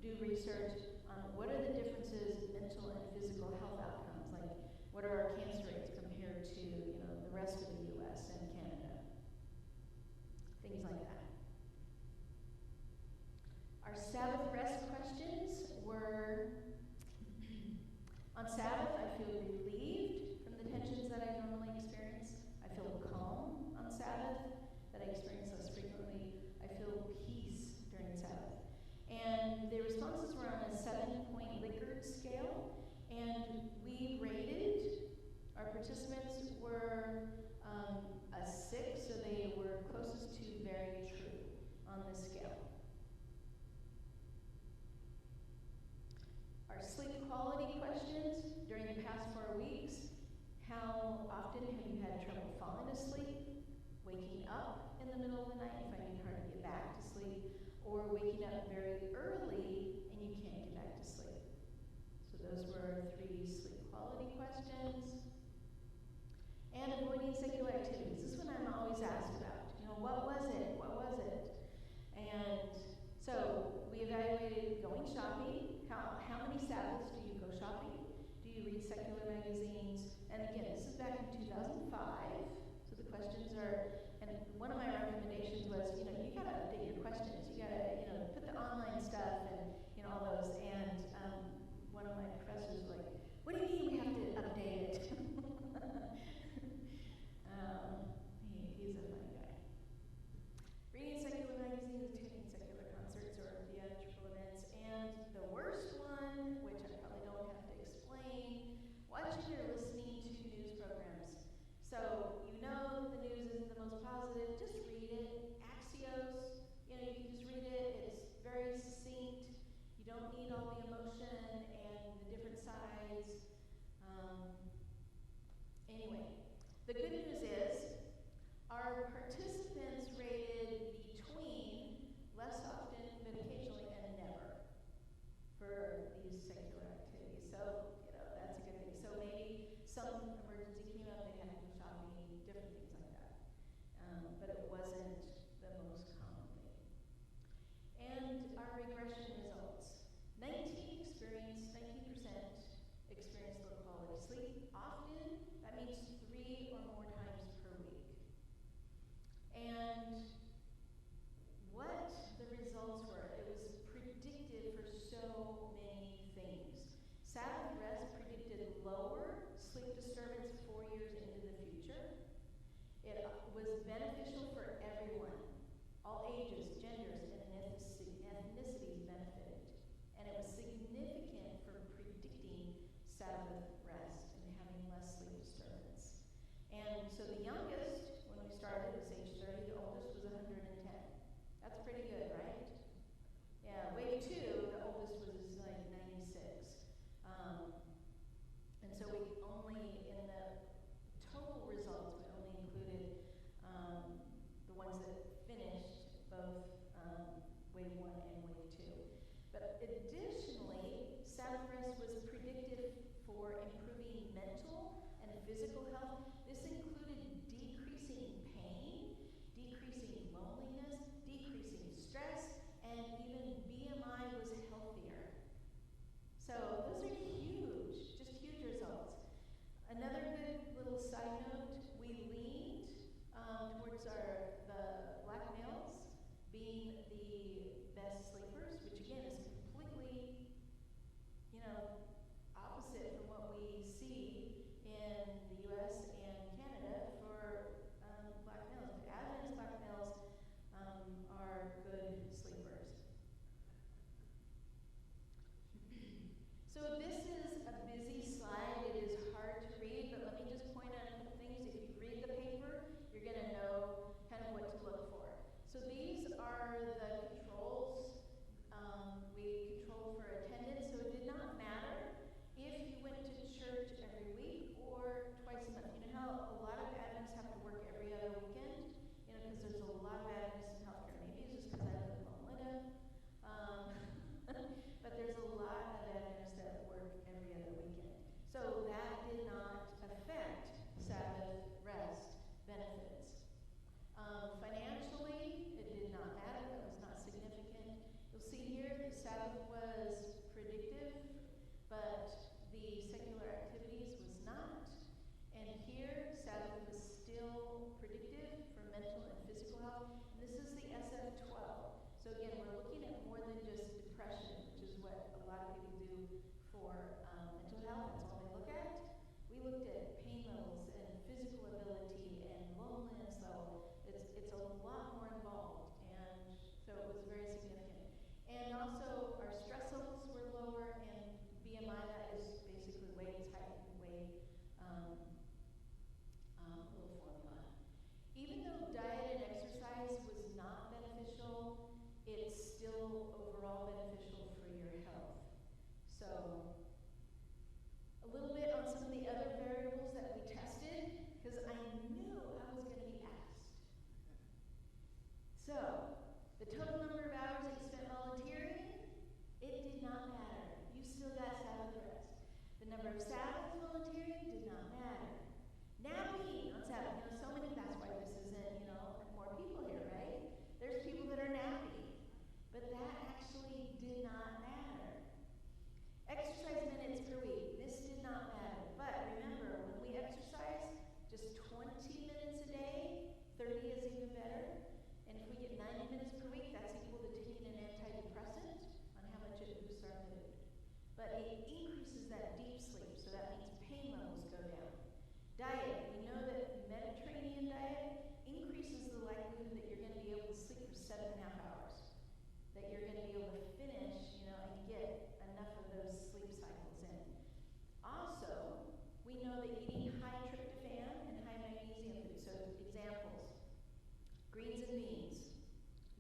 do research on what are the differences in mental and physical health outcomes, like what are our cancer rates compared to the rest of the U.S. and Canada, things like that. Our Sabbath rest questions were, on Sabbath, I feel relieved from the tensions that I normally experience. I feel calm on Sabbath that I experience less frequently. I feel peace during Sabbath. And the responses were on a 7-point Likert scale, and we rated, our participants were a 6, so they were closest to very true on this scale. Our sleep quality questions during the past 4 weeks: how often have you had trouble falling asleep, waking up in the middle of the night and finding it hard to get back to sleep, or waking up very early and you can't get back to sleep? So those were 3 sleep quality questions. And avoiding secular activities. This one I'm always asked about. What was it? What was it? And so we evaluated going shopping. How many Sabbaths do you go shopping? Do you read secular magazines? And again, this is back in 2005. So the questions are, and one of my recommendations was, you gotta update your questions. You gotta, put the online stuff and, all those. And one of my professors was like, what do you mean we have to update it? He's a funny guy. Reading secular magazines, attending secular concerts or theatrical events, and the worst one, which I probably don't have to explain, watching or listening to news programs. So the news isn't the most positive, just read it. Axios, you can just read it. It's very succinct. You don't need all the emotion and the different sides. Anyway, the good news is our participants rated between less often, but occasionally, and never for these secular activities. So, that's a good thing. So maybe some emergency came up, they had to go shopping, different things like that. But it wasn't the most common thing. And our regression results. 19% experienced low quality sleep. Often, that means 3 or more times per week. And what the results were, it was predicted for so many things. Sabbath rest predicted lower sleep disturbance 4 years into the future. It was beneficial for everyone. All ages, genders, and ethnicities benefited. And it was significant for predicting Sabbath rest and having less sleep disturbance. And so the youngest, when we started, was age 30. The oldest was 110. That's pretty good, right? Yeah, wave 2, the oldest was like 96. And so we only, in the total results, we only included the ones that finished both wave 1 and wave 2. But additionally, Sabbath rest was predictive for improving mental and physical health. This included decreasing pain, decreasing loneliness, decreasing stress, and even BMI was healthier. So those are huge, just huge results. Another good little side note, we leaned towards the black males being the best sleepers, which again is completely, opposite from what we see in the US and Canada. but the secular activities was not. And here, Sabbath was still predictive for mental and physical health. And this is the SF-12. So again, we're looking at more than just depression, which is what a lot of people do for mental health. That's all they look at. We looked at pain levels and physical ability and loneliness level. It's a lot more involved, and so it was very significant. And also, our stress levels were lower, and BMI, that is basically weight is height and weight, little formula. Even though diet and exercise was not beneficial, it's still overall beneficial for your health. So, a little bit on some of the other variables that we tested, because I knew I was going to be asked. So, the total number of hours that you spent volunteering, it did not matter. You still got Sabbath rest. The number of Sabbaths volunteering did not matter. Napping on Sabbath, so many, that's why this isn't, more people here, right? There's people that are napping. But that actually did not matter. Exercise minutes per week, this did not matter. But remember, when we exercise, just 20 minutes a day, 30 is even better. And if we get 90 minutes per week, that's equal to taking an antidepressant on how much it boosts our mood. But it increases that deep sleep, so that means pain levels go down. Diet, we know that Mediterranean diet increases the likelihood that you're going to be able to sleep for 7.5 hours. That you're going to be able to finish, and get enough of those sleep cycles in. Also, we know that eating high tryptophan and high magnesium food, so examples, greens and beans,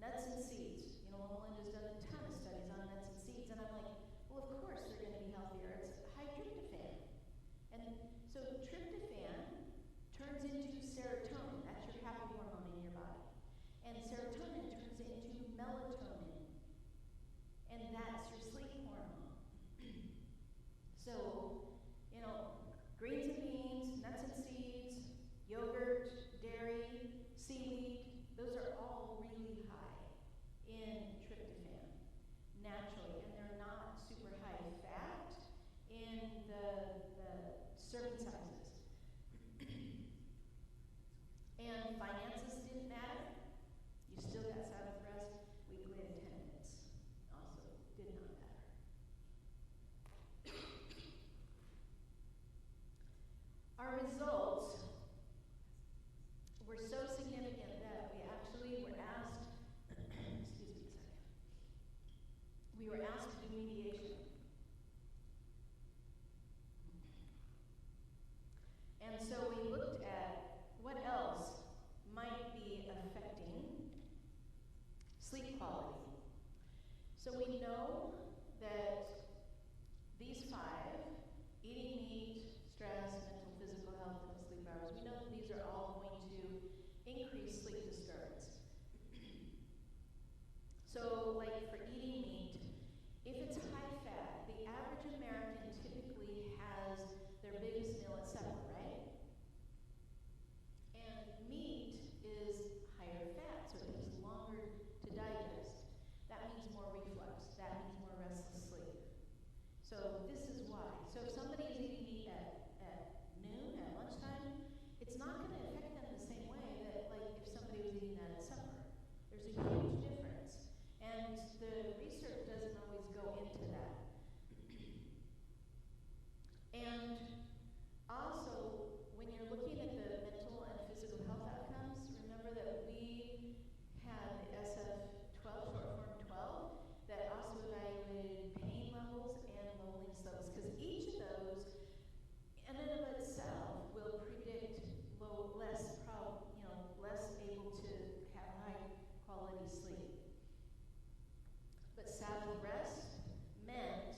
nuts and seeds. Melinda's done a ton of studies on nuts and seeds, and I'm like, well, of course they're going to be healthier. It's high tryptophan. And so tryptophan turns into serotonin. That's your happy hormone in your body. And serotonin turns into melatonin. And that's your sleep hormone. So, greens and beans, nuts and seeds, yogurt, dairy, seaweed, those are all really high in tryptophan, naturally. And they're not super high fat in the serving sizes. And finances didn't matter. You still got Sabbath rest, weekly attendance. Also did not matter. Our results were so significant that we actually were asked, excuse me a second, we were asked to do mediation. And so we looked at what else might be affecting sleep quality. So we know that these 5, eating meat, stress, mental, physical health, and sleep hours, we know that these are all going to increase sleep disturbance. So like for eating meat, if it's high fat, the average American typically has their biggest meal at supper, right? And meat is higher fat, so it takes longer to digest. That means more reflux. That means more restless sleep. So this is why. So if somebody is eating meat at noon, at lunchtime, it's not going to affect them the same way that like if somebody was eating that at supper. There's a huge difference. And the research doesn't always go into that. And also, when you're looking at the mental and physical health outcomes, remember that we had the SF-12, short form 12, that also evaluated pain levels and loneliness levels, because each of those, in and of itself, will predict less able to have high quality sleep. But Sabbath rest meant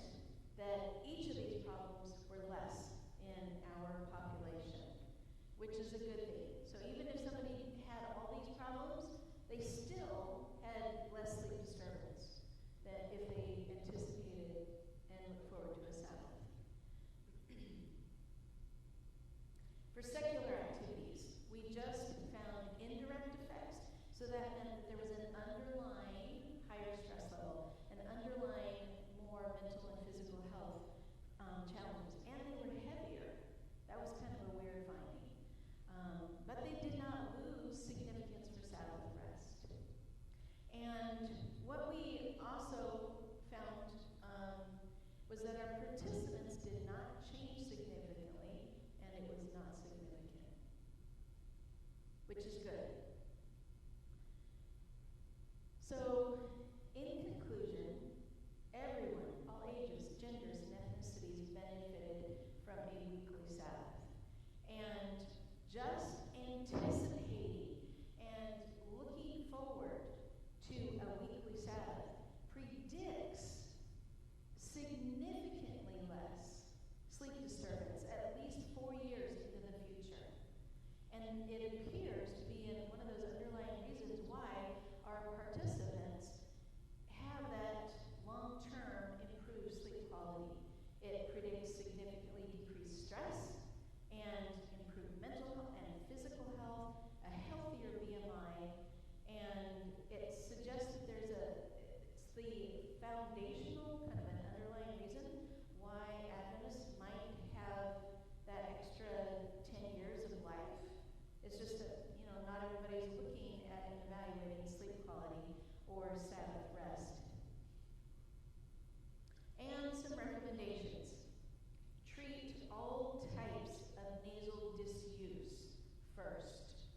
that each of these problems were less in our population. but they did not lose significance for Sabbath rest. And what we also found was that our participants did not change significantly, and it was not significant, which is good. So, in conclusion, everyone, all ages, genders, and ethnicities benefited from a weekly Sabbath. And just anticipating and looking forward to a weekly Sabbath predicts significantly less sleep disturbance, at least 4 years into the future. And it appears to be one of those underlying reasons why our participants have that long-term improved sleep quality. It predicts significantly decreased stress and improved mental health and physical health, a healthier BMI, and it suggests that it's the foundational kind of an underlying reason why Adventists might have that extra 10 years of life. It's just that, not everybody's looking at and evaluating sleep quality or Sabbath rest. And some recommendations. Treat all types of nasal disuse first.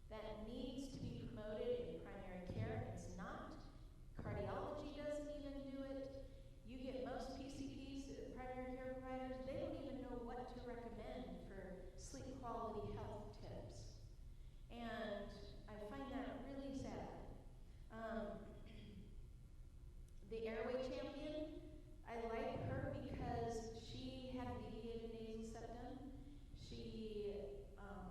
That needs to be promoted in primary care. It's not. Cardiology doesn't even do it. You get most PCPs, primary care providers, they don't even know what to recommend for sleep quality health tips. And I find that really sad. The airway champion, I like her because she had mediated nasal septum. She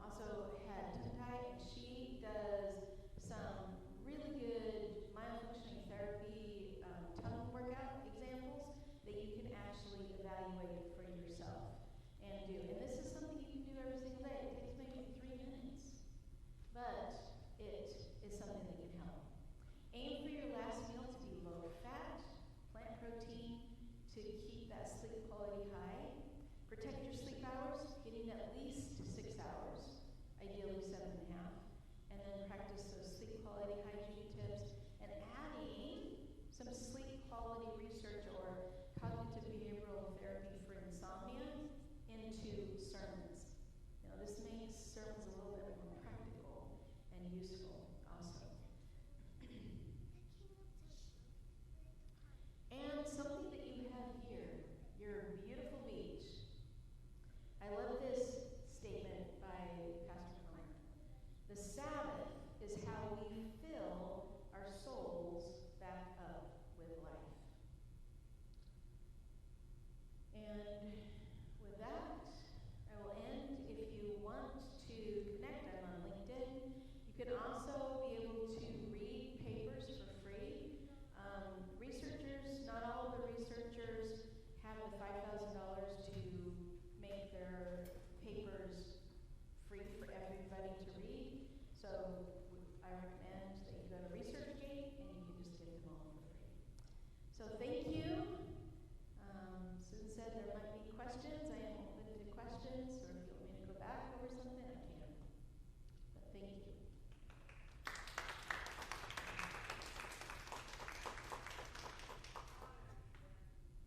also had tongue tie, and she does some really good myofunctioning therapy tongue workout examples that you can actually evaluate for yourself and do. And this is something you can do every single day. It takes maybe 3 minutes, but it is something that can help. Aim for your last meal to be low fat, plant protein, to keep that sleep quality high. Protect your sleep hours, getting at least 6 hours, ideally 7.5. And then practice those sleep quality hygiene tips and adding some sleep quality research or cognitive behavioral therapy for insomnia into sermons. This makes sermons a little bit more practical and useful also. And something that you have here, your beautiful beach. I love this statement by Pastor Connor. The Sabbath is how we fill our souls back up with life. And with that, I will end. If you want to connect, I'm on LinkedIn. You can also be able to read papers for free. Researchers, not all of the researchers have the $5,000 to make their papers free for everybody to read. So I recommend that you go to ResearchGate and you can just get them all for free. So thank you. Susan said there might be questions. I am open to questions, or if you want me to go back over something, I can. But thank you.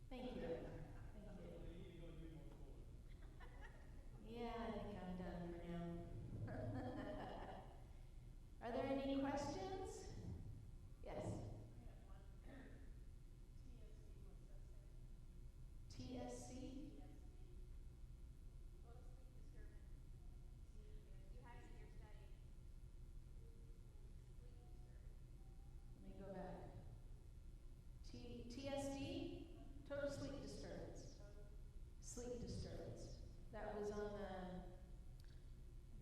Thank you. Thank you. Yeah, I think I'm done for now. Are there any questions? Yes. TSC? Let me go back. TSD? Total sleep disturbance. Sleep disturbance. That was on the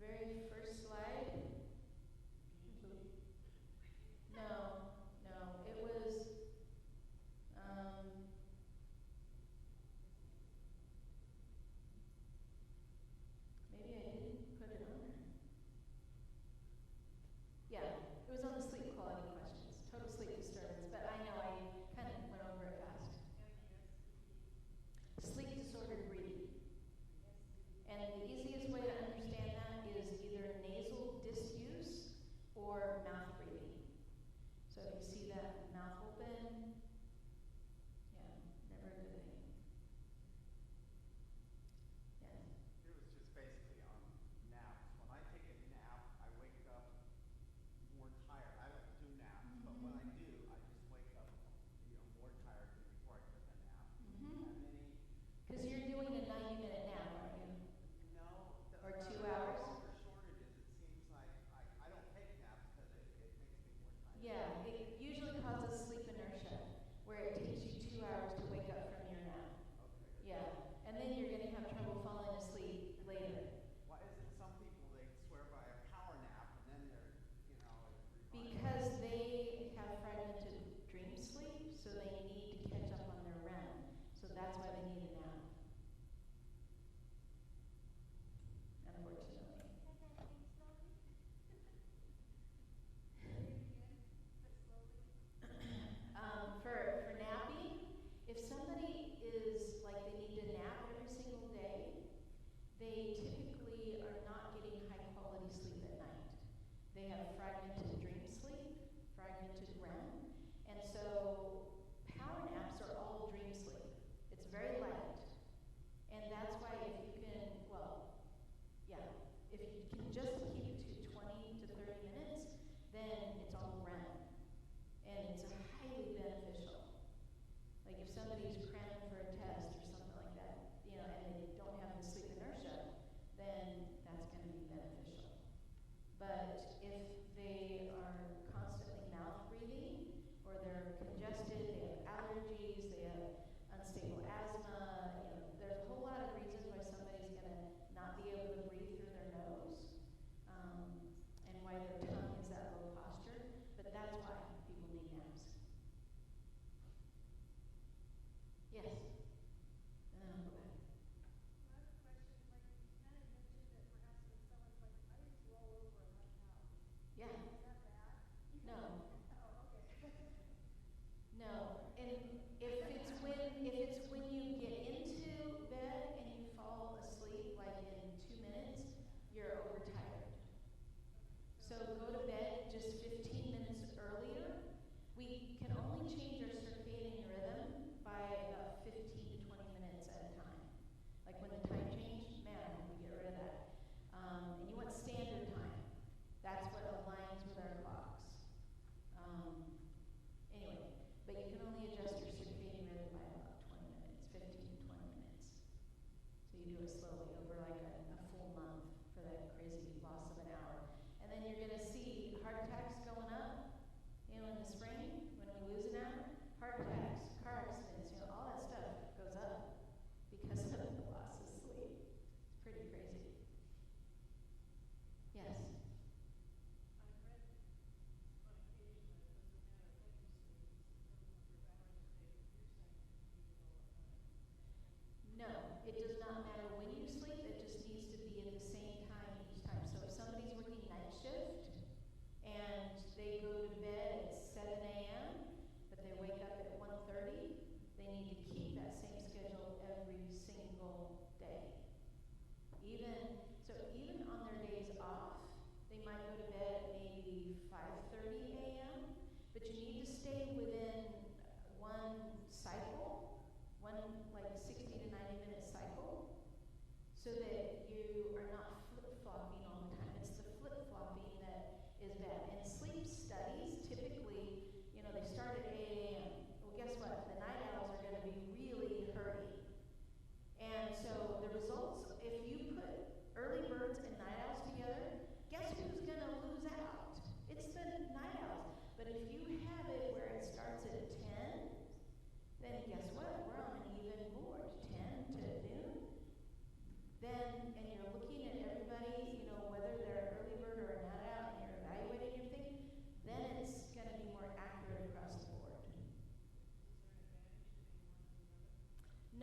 very first slide.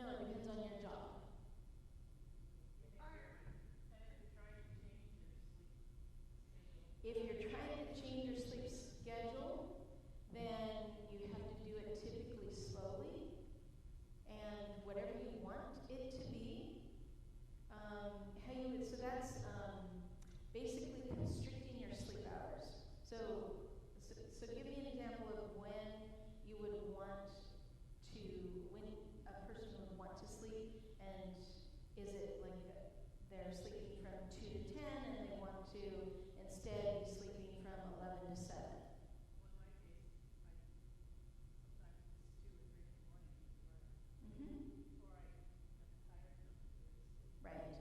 No, it depends on your job. If you're trying to change your sleep schedule, then you have to do it typically slowly and whatever you want it to be. How you would, so that's basically constricting your sleep hours. So give me an example of when you would want to, when a person would want to sleep, and is it like they're sleeping from 2 to 10 and they want to instead be sleeping from 11 to 7? Mm-hmm. Right.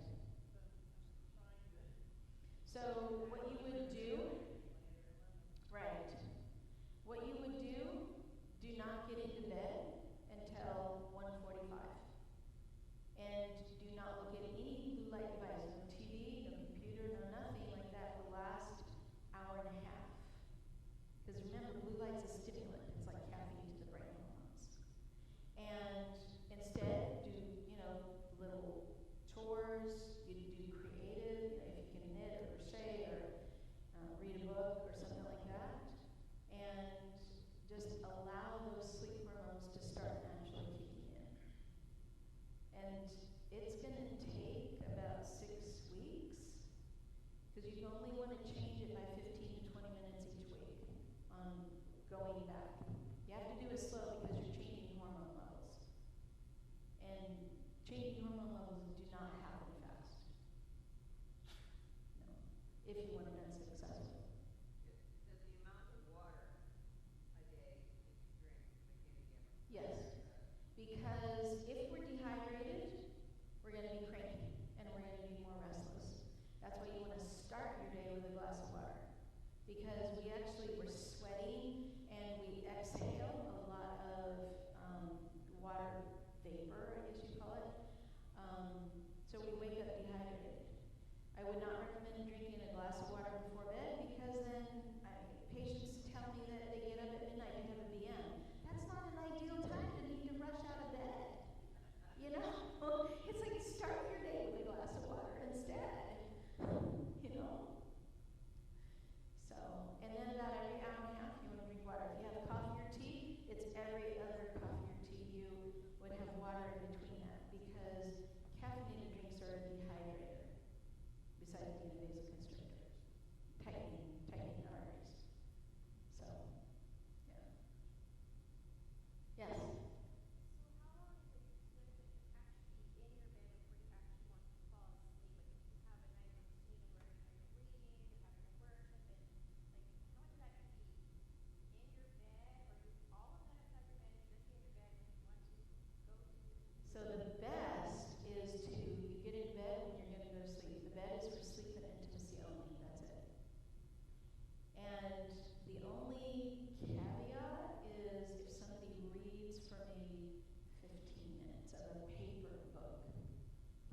So what you would do, right, what you would do not get into bed until 1:45. And do not look at any blue light device, no TV, no computer, no nothing like that the last hour and a half. Because remember, blue light's a stimulant. It's like caffeine to the brain hormones. And instead, do, little chores, you do creative, if you can knit or crochet or read a book or something like that. And just allow those sleep hormones to start naturally kicking in. And it's going to take about 6 weeks, because you only want to change it by 15 to 20 minutes each week on going back. You have to do it slow because you're changing hormone levels. And changing hormone levels do not happen fast. No. If you want it done successfully. Does the amount of water a day that you drink make any difference? Yes. Because if we're dehydrated, we're going to be cranky and we're going to be more restless. That's why you want to start your day with a glass of water. Because we're sweating and we exhale a lot of water vapor, I guess you call it. So we wake up dehydrated. I would not recommend drinking a glass of water before bed, because then patients tell me that they get up at midnight to have a BM. That's not an ideal time to need to rush out of bed. It's like start your day with a glass of water instead. So, and then about every hour and a half you want to drink water. If you have coffee or tea, it's every other coffee or tea you would have water in between that, because caffeinated drinks are a dehydrator, besides being a vasoconstrictor, tightening arteries. So, yeah. Yes? So how long is it actually in your bed before you actually want to fall asleep? Like if you have a nighttime routine where you're reading, you're having a worship, and like how much of that can be in your bed, or do all of that outside your bed, just in your bed when you want to go to? So the best is you get into bed when you're going to go to sleep. The bed is for sleep and intimacy only. That's it. And the only caveat is if somebody reads for maybe 15 minutes of a paper book,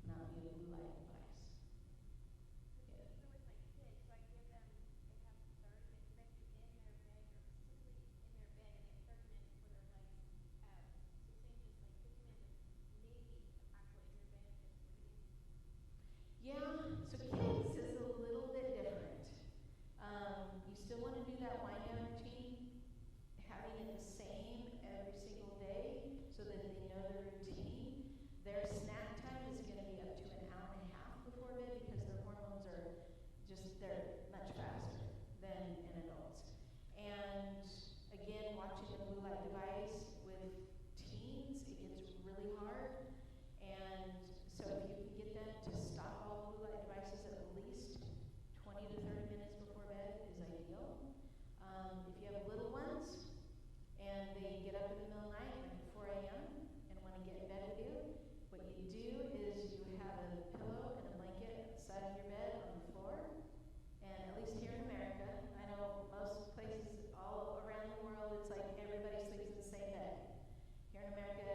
not be a blue light device. Because even with my kids, so I give them, they have 30 minutes spent in their bed, or physically in their bed, and they have 30 minutes before their lights out. So saying just like 15 minutes of maybe actually in your bed just reading. Yeah, so kids is a little bit different. You still want to do that wind down routine, having it the same every single day so that they know the routine. Their snack time is going to be up to an hour and a half before bed, because their hormones are they're much faster than in adults. And again, watching the blue light device with teens, it gets really hard. And so if you can get them to stop all blue light devices at least 20 to 30 minutes before bed is ideal. If you have little ones and they get up in the middle of the night, like 4 a.m., and want to get in bed with you, what you do is you have a pillow and a blanket beside of your bed on the floor. And at least here in America, I know most places all around the world, it's like everybody sleeps in the same bed. Here in America,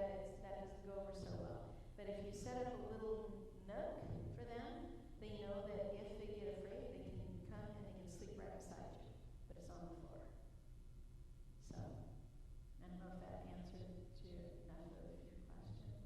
that doesn't go over so well. But if you set up a little nook for them, they know that if they get afraid, they can come and they can sleep right beside you. But it's on the floor. So, I don't know if that answered enough of your question.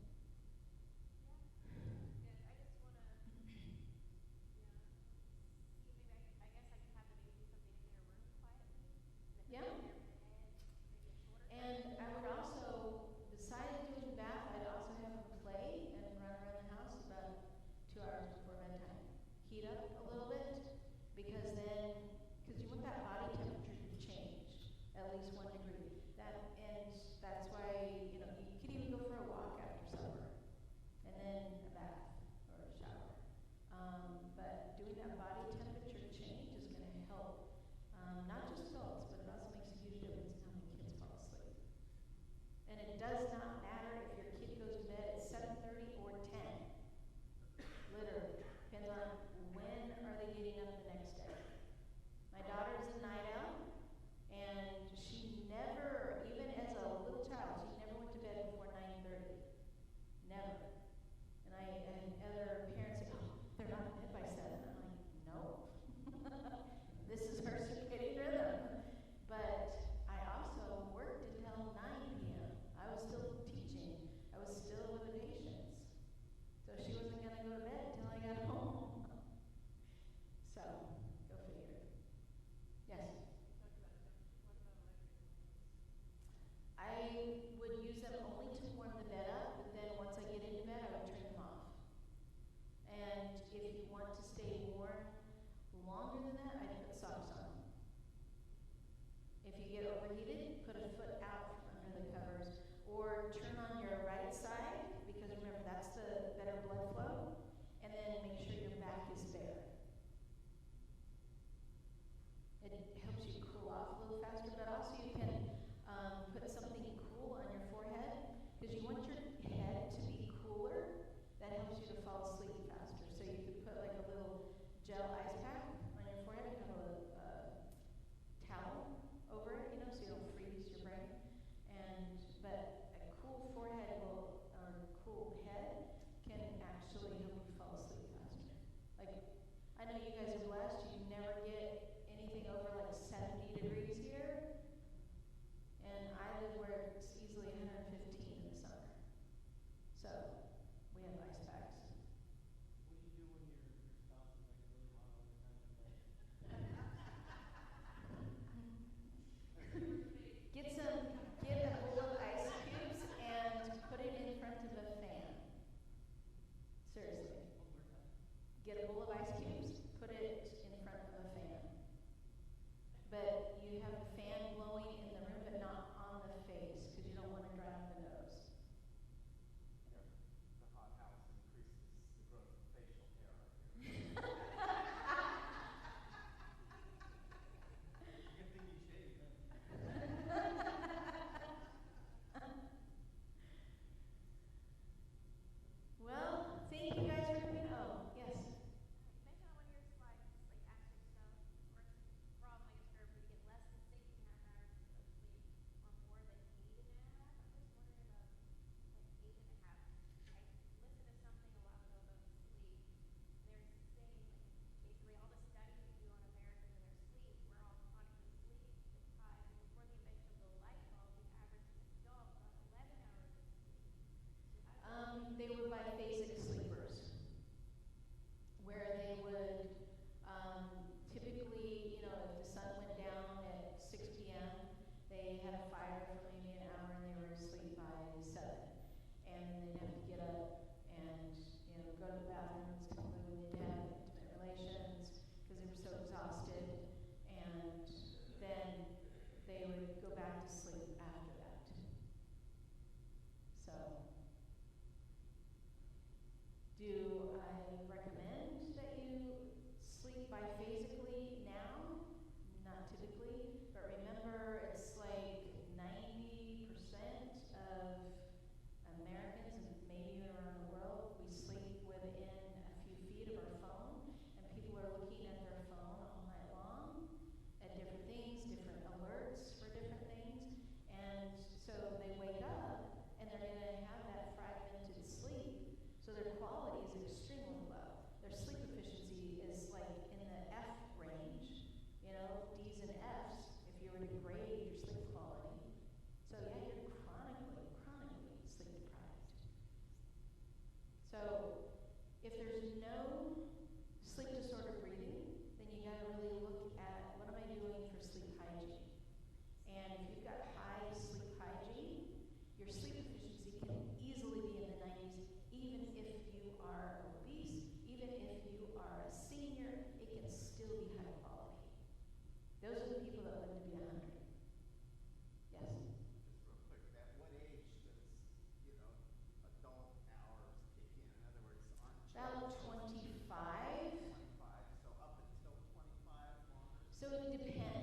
know you guys are blessed. You never get anything over like 70 degrees here. And I live where it's easily 115 in the summer. So we have ice packs. What do you do when your spouse is like really hot all the time? Get a bowl of ice cubes and put it in front of a fan. Seriously. One more time. Get a bowl of ice cubes, put it in front of a fan. But you have the fan blowing in the room, but not on the face, because you don't want to dry up the nose. The hot house increases the growth of facial hair up here. Good thing you shaved then. Well, thank you guys for coming. Oh, yes. You mentioned on one of your slides, like ask yourself, or from, I guess, for everybody to get less than 6.5 hours of sleep or more than 8.5. I'm just wondering about like 8.5. I listened to something a while ago about sleep. They're saying like basically all the studies they do on Americans and their sleep, we're all chronically sleep deprived. And before the invention of the light bulb, the average adult got 11 hours of sleep. So how do They were biphasic sleepers, where they would typically, you know, if the sun went down at 6 p.m., they had a fire for maybe an hour and they were asleep by 7. And then they'd have to get up and, you know, go to the bathrooms, typically when they'd have intimate relations, because they were so exhausted. And then they would go back to sleep after that. So, do I recommend that you sleep biphasically now? Not typically, but remember it's like 90% of Americans, and maybe even around the world, we sleep within a few feet of our phone, and people are looking at their phone all night long at different things, different alerts for different things, and so they wake up and they're going to have that fragmented sleep. So their quality is extremely low. Their sleep efficiency is like in the F range, you know, D's and F's, if you were to grade your sleep quality. So yeah, you're chronically sleep deprived. So if there's no sleep disorder breathing, then you gotta really look at what am I doing for sleep hygiene. And if you've got high sleep hygiene, your sleep efficiency can easily be in the 90s, even if you are obese, even if you are a senior, it can still be high quality. Those are the people that live to be 100. Yes? Just real quick, at what age does, adult hours kick in? In other words, aren't About children 25. 25, so up until 25 longer? So it depends.